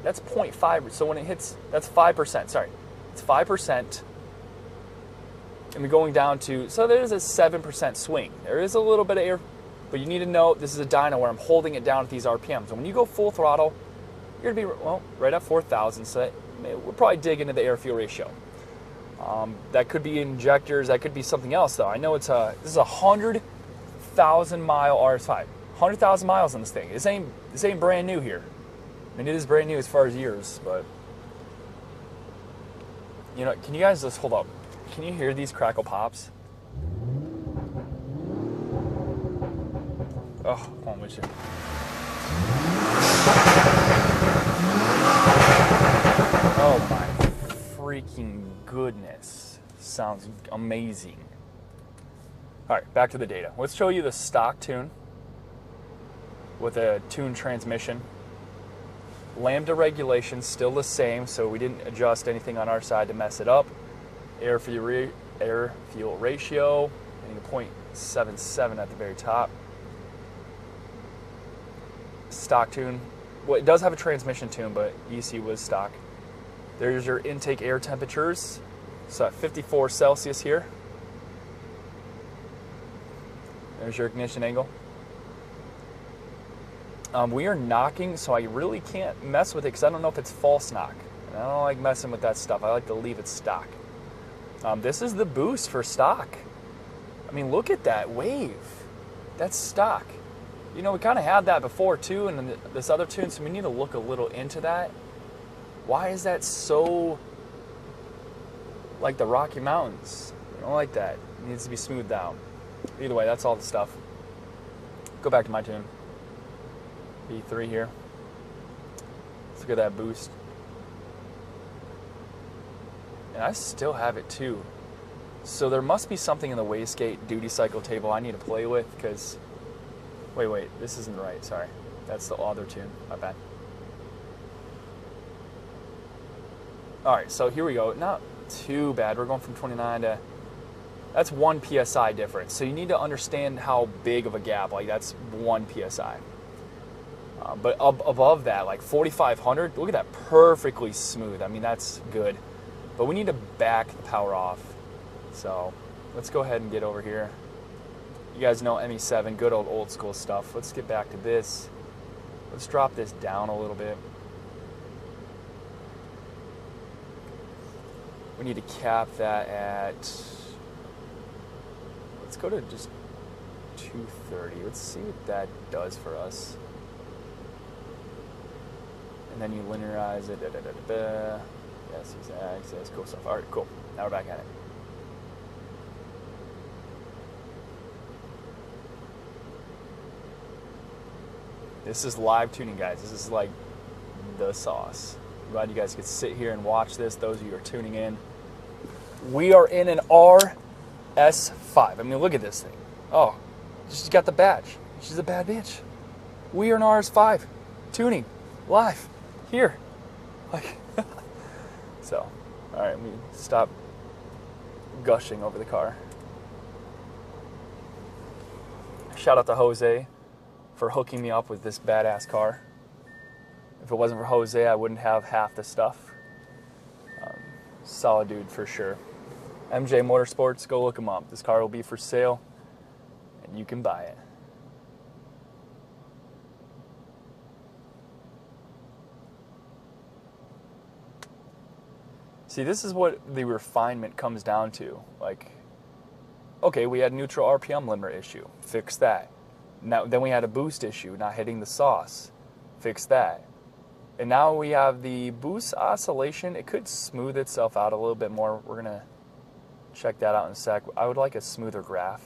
that's 0.5. So when it hits, that's 5%, sorry. It's 5%. And we're going down to, so there's a 7% swing. There is a little bit of air, but you need to know this is a dyno where I'm holding it down at these RPMs. And when you go full throttle, you're gonna be, well, right at 4,000, so we'll probably dig into the air-fuel ratio. That could be injectors, that could be something else though. I know it's this is a 100,000 mile RS5. 100,000 miles on this thing. This ain't brand new here. I mean, it is brand new as far as years, but you know, can you guys just hold up? Can you hear these crackle pops? Oh, hold on, with you. Oh my freaking goodness. Sounds amazing. Alright, back to the data. Let's show you the stock tune with a tuned transmission. Lambda regulation still the same, so we didn't adjust anything on our side to mess it up. Air fuel ratio, hitting a 0.77 at the very top. Stock tune. Well, it does have a transmission tune, but ECU was stock. There's your intake air temperatures. So at 54 Celsius here. There's your ignition angle. We are knocking, so I really can't mess with it because I don't know if it's false knock. And I don't like messing with that stuff. I like to leave it stock. This is the boost for stock. I mean, look at that wave. That's stock. You know, we kind of had that before too, and then this other tune, so we need to look a little into that. Why is that so like the Rocky Mountains? I don't like that. It needs to be smoothed down. Either way, that's all the stuff. Go back to my tune. B3 here. Let's look at that boost. And I still have it too. So there must be something in the wastegate duty cycle table I need to play with because, wait, this isn't right, sorry. That's the other tune, my bad. Alright, so here we go. Not too bad. We're going from 29 to, that's 1 PSI difference. So you need to understand how big of a gap, like that's 1 PSI. But above that, like 4,500, look at that, perfectly smooth. I mean, that's good. But we need to back the power off. So let's go ahead and get over here. You guys know ME7, good old school stuff. Let's get back to this. Let's drop this down a little bit. We need to cap that at, let's go to just 230. Let's see what that does for us. And then you linearize it. Yes, access, cool stuff. All right, cool. Now we're back at it. This is live tuning, guys. This is like the sauce. I'm glad you guys could sit here and watch this. Those of you who are tuning in. We are in an RS5. I mean, look at this thing. Oh, she's got the badge. She's a bad bitch. We are an RS5 tuning live here. Like, so, all right, let me stop gushing over the car. Shout out to Jose for hooking me up with this badass car. If it wasn't for Jose, I wouldn't have half the stuff. Solid dude for sure. MJ Motorsports, go look him up. This car will be for sale, and you can buy it. See, this is what the refinement comes down to. Like, okay, we had neutral RPM limiter issue. Fix that. Now, then we had a boost issue, not hitting the sauce. Fix that. And now we have the boost oscillation. It could smooth itself out a little bit more. We're going to check that out in a sec. I would like a smoother graph.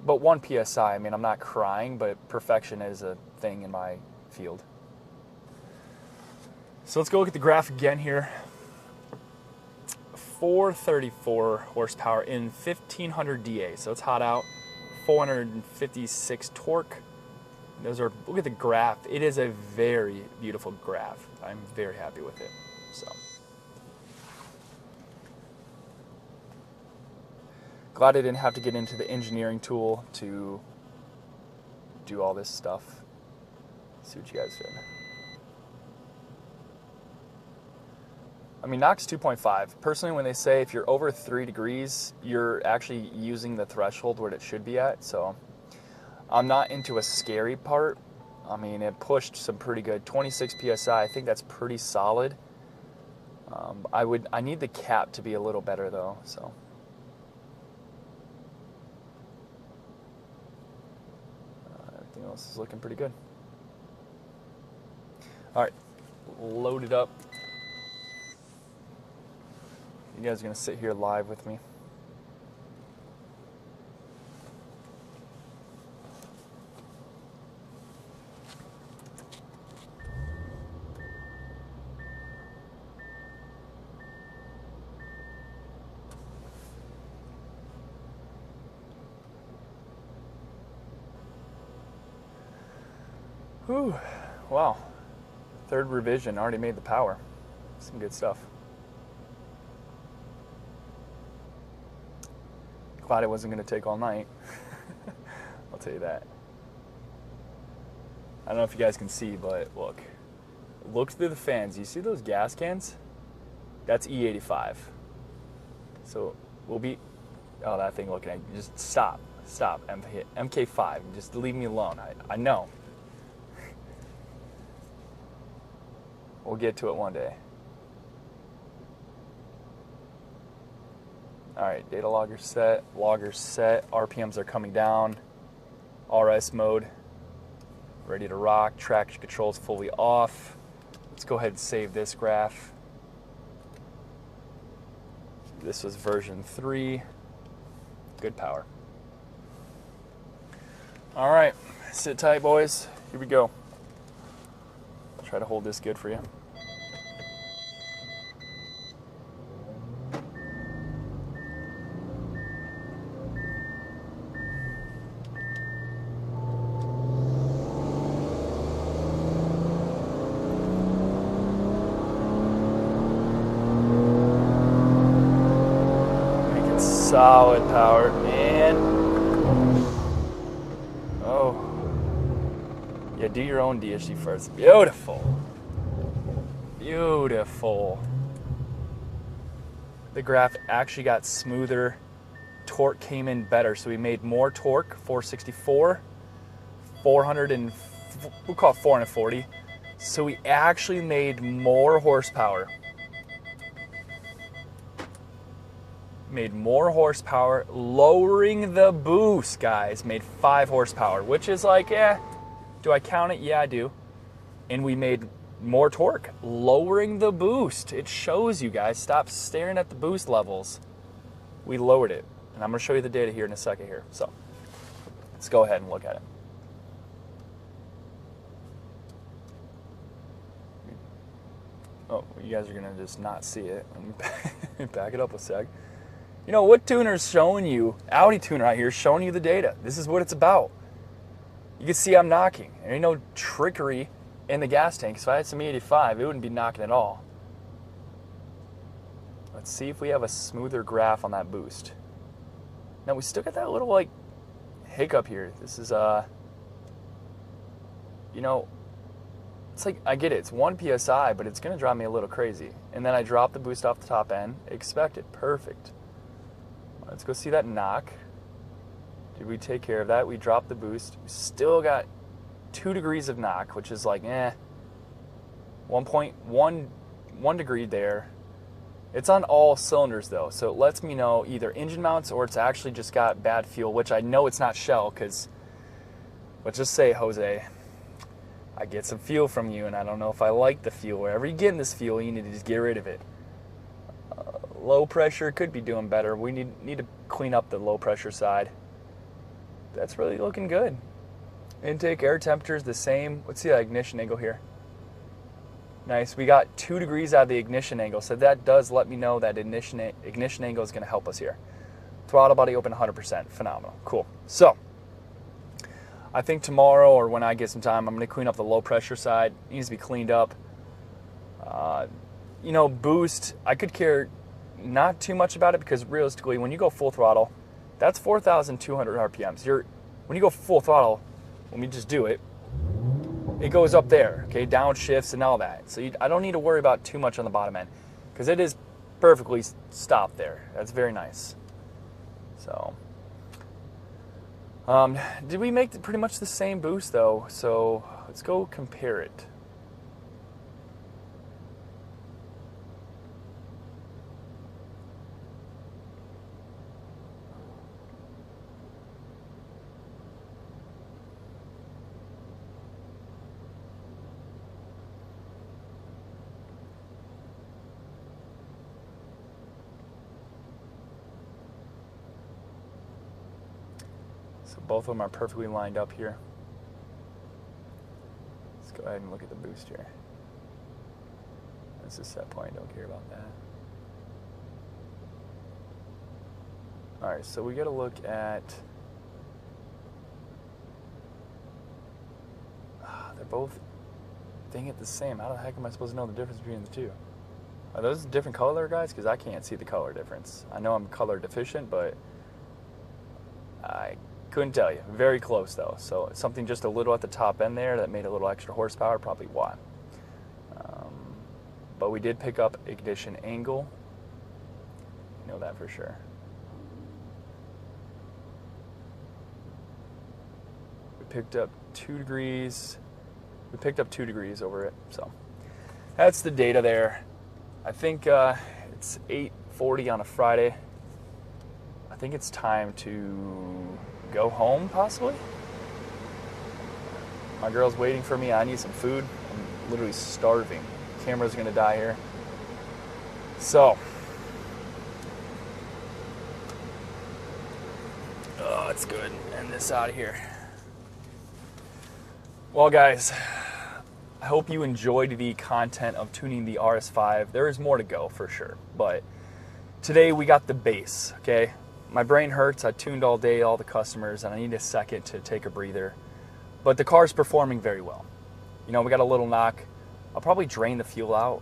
But 1 PSI, I mean, I'm not crying, but perfection is a thing in my field. So let's go look at the graph again here. 434 horsepower in 1500 DA, so it's hot out. 456 torque. Those are, look at the graph. It is a very beautiful graph. I'm very happy with it. So glad I didn't have to get into the engineering tool to do all this stuff. Let's see what you guys did. I mean, NOx 2.5. Personally, when they say if you're over 3 degrees, you're actually using the threshold where it should be at. So I'm not into a scary part. I mean, it pushed some pretty good. 26 PSI, I think that's pretty solid. I need the cap to be a little better though, so. Everything else is looking pretty good. All right, load it up. You guys are gonna sit here live with me. Whew, wow. Third revision, already made the power. Some good stuff. Glad it wasn't going to take all night. I'll tell you that. I don't know if you guys can see, but look through the fans. You see those gas cans? That's E85. So we'll be, oh, that thing looking at you. Just stop, MK5, just leave me alone. I know. We'll get to it one day. All right, data logger set, RPMs are coming down, RS mode, ready to rock, traction controls fully off. Let's go ahead and save this graph. This was version 3, good power. All right, sit tight, boys, here we go. Try to hold this good for you. Solid power, man. Oh. Yeah, do your own DSG first. Beautiful. Beautiful. The graph actually got smoother. Torque came in better, so we made more torque, 464, 400 and, we'll call it 440. So we actually made more horsepower. Made more horsepower, lowering the boost, guys. Made 5 horsepower, which is like, do I count it? Yeah, I do. And we made more torque, lowering the boost. It shows you guys. Stop staring at the boost levels. We lowered it, and I'm gonna show you the data here in a second here. So let's go ahead and look at it. Oh, you guys are gonna just not see it. Let me back it up a sec. You know, what tuner's showing you, Audi tuner out here, showing you the data. This is what it's about. You can see I'm knocking. There ain't no trickery in the gas tank. If I had some E85, it wouldn't be knocking at all. Let's see if we have a smoother graph on that boost. Now, we still got that little, like, hiccup here. This is, you know, it's like, I get it. It's 1 PSI, but it's going to drive me a little crazy. And then I drop the boost off the top end. Expected. Perfect. Let's go see that knock. Did we take care of that? We dropped the boost. We still got 2 degrees of knock, which is like, 1.1 degree there. It's on all cylinders though, so it lets me know either engine mounts or it's actually just got bad fuel, which I know it's not Shell, because let's just say, Jose, I get some fuel from you and I don't know if I like the fuel. Wherever you get this fuel, you need to just get rid of it. Low pressure could be doing better. We need to clean up the low pressure side. That's really looking good. Intake air temperature is the same. Let's see the ignition angle here. Nice. We got 2 degrees out of the ignition angle, so that does let me know that ignition angle is going to help us here. Throttle body open 100%. Phenomenal. Cool. So, I think tomorrow or when I get some time, I'm going to clean up the low pressure side. It needs to be cleaned up. You know, boost, I could care not too much about it, because realistically, when you go full throttle, that's 4,200 RPMs. When you go full throttle, when we just do it, it goes up there, okay, downshifts and all that. So I don't need to worry about too much on the bottom end, because it is perfectly stopped there. That's very nice. So, did we make pretty much the same boost though? So let's go compare it. So both of them are perfectly lined up here. Let's go ahead and look at the boost here. That's a set point, don't care about that. Alright, so we gotta look at, they're both, dang it, the same. How the heck am I supposed to know the difference between the two? Are those different color, guys? Because I can't see the color difference. I know I'm color deficient, but I couldn't tell you. Very close though. So something just a little at the top end there that made a little extra horsepower, probably why. But we did pick up ignition angle. You know that for sure. We picked up 2 degrees. We picked up 2 degrees over it. So that's the data there. I think it's 8:40 on a Friday. I think it's time to go home, possibly. My girl's waiting for me. I need some food. I'm literally starving. Camera's gonna die here. So, oh, it's good. End this out of here. Well, guys, I hope you enjoyed the content of tuning the RS5. There is more to go for sure, but today we got the base, okay? My brain hurts. I tuned all day, all the customers, and I need a second to take a breather. But the car's performing very well. You know, we got a little knock. I'll probably drain the fuel out,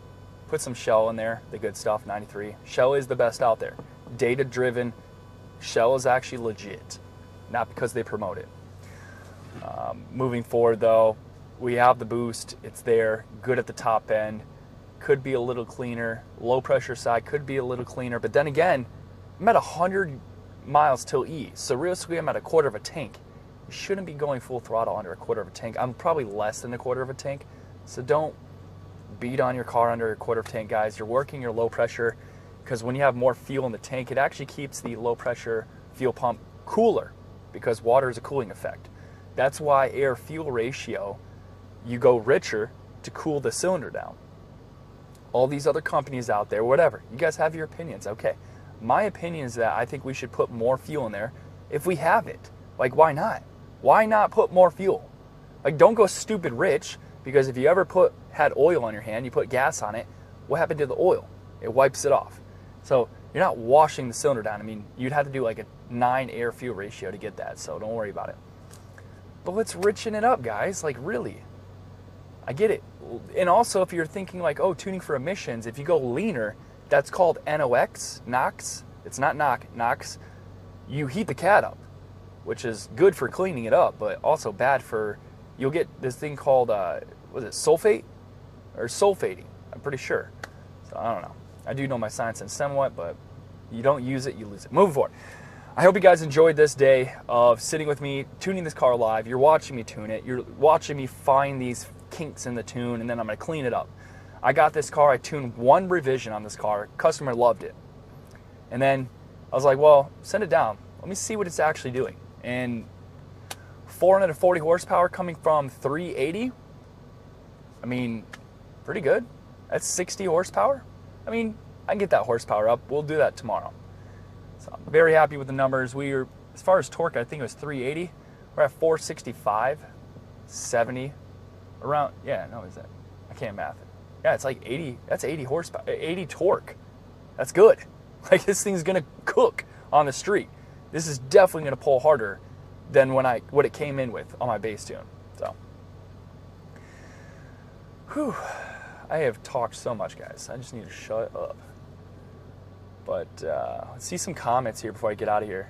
put some Shell in there, the good stuff, 93. Shell is the best out there. Data-driven. Shell is actually legit, not because they promote it. Moving forward, though, we have the boost. It's there, good at the top end. Could be a little cleaner. Low pressure side could be a little cleaner. But then again, I'm at 100 miles till E, so realistically I'm at a quarter of a tank. You shouldn't be going full throttle under a quarter of a tank. I'm probably less than a quarter of a tank, so don't beat on your car under a quarter of a tank, guys. You're working your low pressure, because when you have more fuel in the tank, it actually keeps the low pressure fuel pump cooler, because water is a cooling effect. That's why air fuel ratio, you go richer to cool the cylinder down. All these other companies out there, whatever, you guys have your opinions, okay. My opinion is that I think we should put more fuel in there if we have it. Like, why not? Why not put more fuel? Like, don't go stupid rich, because if you ever had oil on your hand, you put gas on it, what happened to the oil? It wipes it off. So you're not washing the cylinder down. I mean, you'd have to do like a 9 air fuel ratio to get that, so don't worry about it. But let's richen it up, guys. Like, really. I get it. And also, if you're thinking like, oh, tuning for emissions, if you go leaner, that's called NOx, NOx. It's not NOx. You heat the cat up, which is good for cleaning it up, but also bad for, you'll get this thing called, was it sulfate? Or sulfating, I'm pretty sure. So I don't know. I do know my science and somewhat, but you don't use it, you lose it. Moving forward. I hope you guys enjoyed this day of sitting with me, tuning this car live. You're watching me tune it. You're watching me find these kinks in the tune, and then I'm going to clean it up. I got this car, I tuned one revision on this car, customer loved it. And then I was like, well, send it down. Let me see what it's actually doing. And 440 horsepower coming from 380, I mean, pretty good. That's 60 horsepower. I mean, I can get that horsepower up. We'll do that tomorrow. So I'm very happy with the numbers. We are, as far as torque, I think it was 380. We're at 465, 70, around, yeah, no, is that? I can't math it. Yeah, it's like 80, that's 80 horsepower, 80 torque. That's good. Like, this thing's gonna cook on the street. This is definitely gonna pull harder than what it came in with on my base tune. So, whew, I have talked so much, guys. I just need to shut up. But let's see some comments here before I get out of here.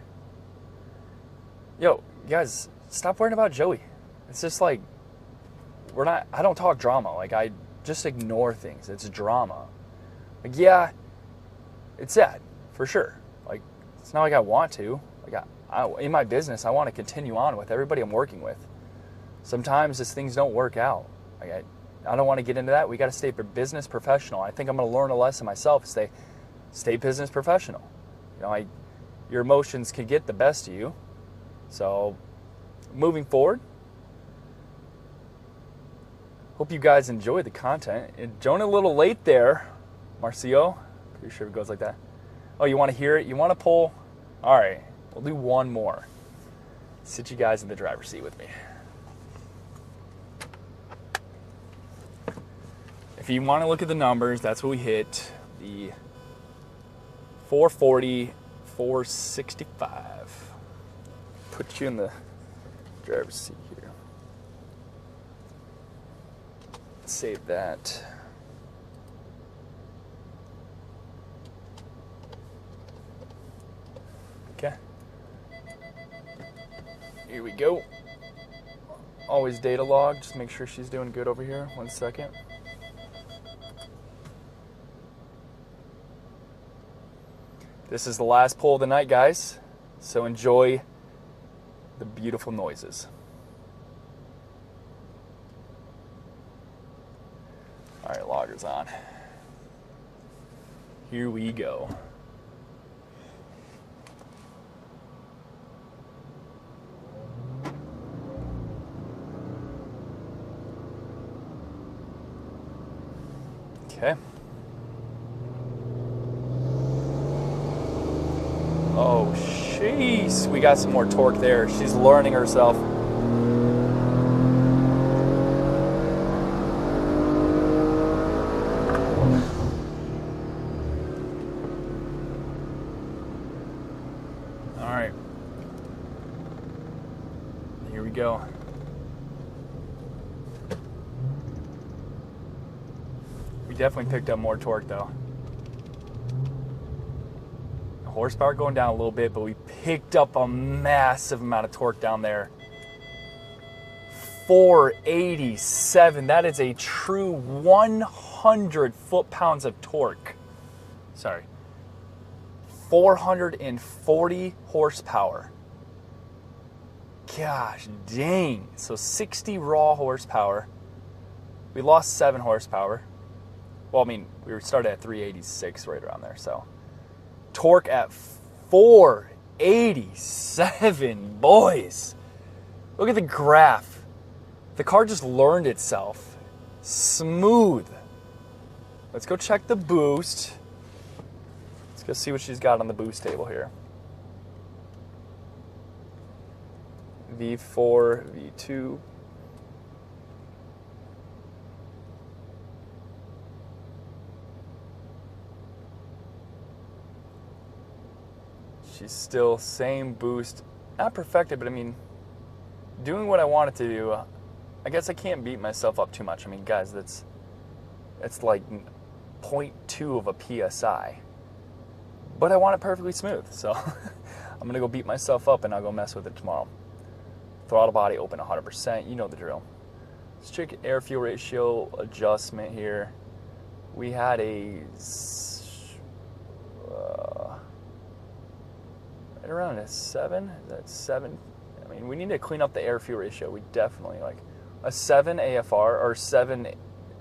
Yo, guys, stop worrying about Joey. It's just like, I don't talk drama. Like, I just ignore things. It's drama. Like, yeah, it's sad, for sure. Like, it's not like I want to. Like, in my business, I want to continue on with everybody I'm working with. Sometimes these things don't work out. Like, I don't want to get into that. We got to stay business professional. I think I'm going to learn a lesson myself. Stay business professional. You know, your emotions can get the best of you. So, moving forward, hope you guys enjoy the content. And join a little late there, Marcio. Pretty sure it goes like that. Oh, you want to hear it? You want to pull? All right, we'll do one more. Sit you guys in the driver's seat with me. If you want to look at the numbers, that's what we hit. The 440, 465. Put you in the driver's seat here. Save that. Okay. Here we go. Always data log. Just make sure she's doing good over here. 1 second. This is the last pull of the night, guys. So enjoy the beautiful noises. All right, logger's on. Here we go. Okay. Oh, jeez. We got some more torque there. She's learning herself. All right. Here we go. We definitely picked up more torque, though. Horsepower going down a little bit, but we picked up a massive amount of torque down there. 487. That is a true 100 foot-pounds of torque. Sorry. 440 horsepower. Gosh dang. So 60 raw horsepower. We lost 7 horsepower. Well, I mean, we started at 386 right around there, so. Torque at 487, boys. Look at the graph. The car just learned itself. Smooth. Let's go check the boost. Let's go see what she's got on the boost table here. V4, V2. She's still same boost, not perfected, but I mean, doing what I wanted to do. I guess I can't beat myself up too much. I mean, guys, that's like 0.2 of a PSI, but I want it perfectly smooth. So I'm gonna go beat myself up and I'll go mess with it tomorrow. Throttle body open 100%. You know the drill. Let's check air fuel ratio adjustment here. We had a right around a 7. Is that 7? I mean, we need to clean up the air fuel ratio. We definitely like a 7 AFR or 7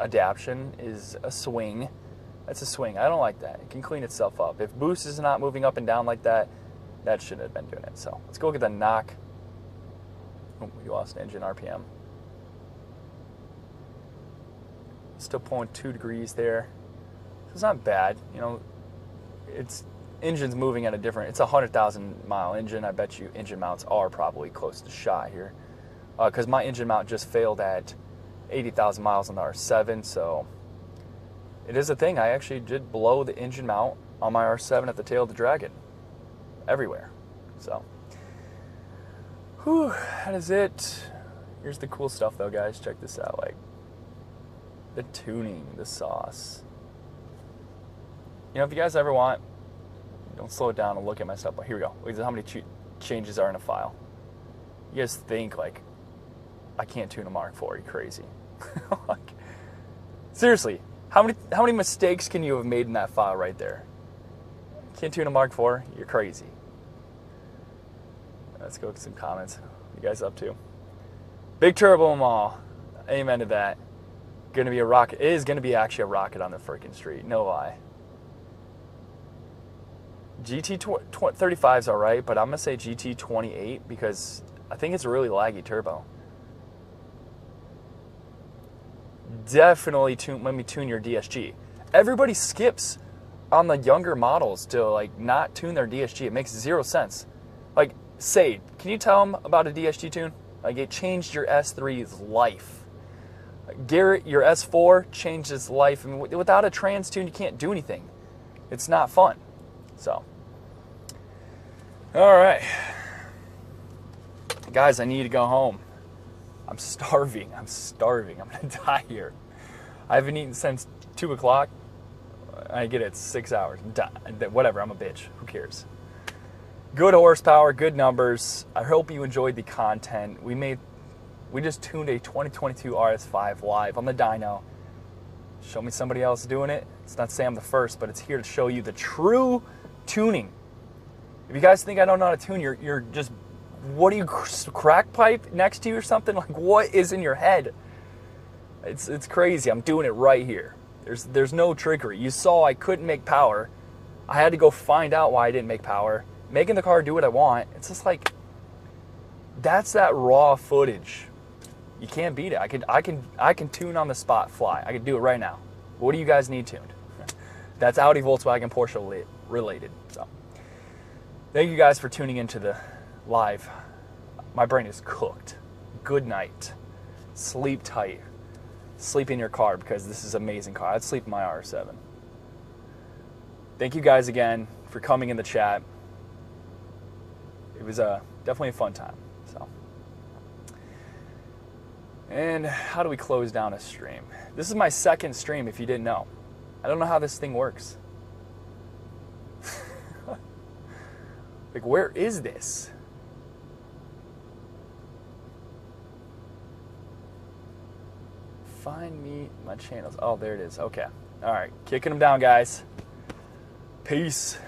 adaptation is a swing. That's a swing. I don't like that. It can clean itself up. If boost is not moving up and down like that, that shouldn't have been doing it. So let's go look at the knock. Oh, we lost engine RPM. Still pulling 2 degrees there. So it's not bad. You know, engine's moving at a different, it's a 100,000 mile engine. I bet you engine mounts are probably close to shot here. Because my engine mount just failed at 80,000 miles on the R7, so it is a thing. I actually did blow the engine mount on my R7 at the tail of the Dragon. Everywhere. So, whew, that is it. Here's the cool stuff though, guys. Check this out. Like, the tuning, the sauce. You know, if you guys ever want, don't slow it down and look at my stuff. But here we go. Look at how many changes are in a file. You guys think, like, I can't tune a Mark IV. Are you crazy? Like, seriously, how many mistakes can you have made in that file right there? Can't tune a Mark IV? You're crazy. Let's go with some comments. What you guys up to? Big turbo them all. Amen to that. Gonna be a rocket. It is gonna be actually a rocket on the freaking street. No lie. GT35 is alright, but I'm gonna say GT28 because I think it's a really laggy turbo. Definitely let me tune your DSG. Everybody skips on the younger models to like not tune their DSG. It makes zero sense. Like, Sade, can you tell them about a DSG tune? Like, it changed your S3's life. Garrett, your S4 changed his life. I mean, without a trans tune, you can't do anything. It's not fun. So, all right, guys, I need to go home. I'm starving. I'm gonna die here. I haven't eaten since 2 o'clock. I get it, it's 6 hours. Whatever, I'm a bitch. Who cares? Good horsepower, good numbers. I hope you enjoyed the content. We just tuned a 2022 RS5 live on the dyno. Show me somebody else doing it. It's not to say I'm the first, but it's here to show you the true tuning. If you guys think I don't know how to tune, you're just, what are you, crack pipe next to you or something? Like, what is in your head? It's crazy. I'm doing it right here. There's no trickery. You saw I couldn't make power. I had to go find out why I didn't make power. Making the car do what I want. It's just like, that's that raw footage. You can't beat it. I can tune on the spot, fly. I can do it right now. What do you guys need tuned? That's Audi, Volkswagen, Porsche related. So, thank you guys for tuning into the live. My brain is cooked. Good night. Sleep tight. Sleep in your car because this is an amazing car. I'd sleep in my R7. Thank you guys again for coming in the chat. It was definitely a fun time. So, and how do we close down a stream? This is my second stream, if you didn't know. I don't know how this thing works. Like, where is this? Find me my channels. Oh, there it is. Okay. All right. Kicking them down, guys. Peace.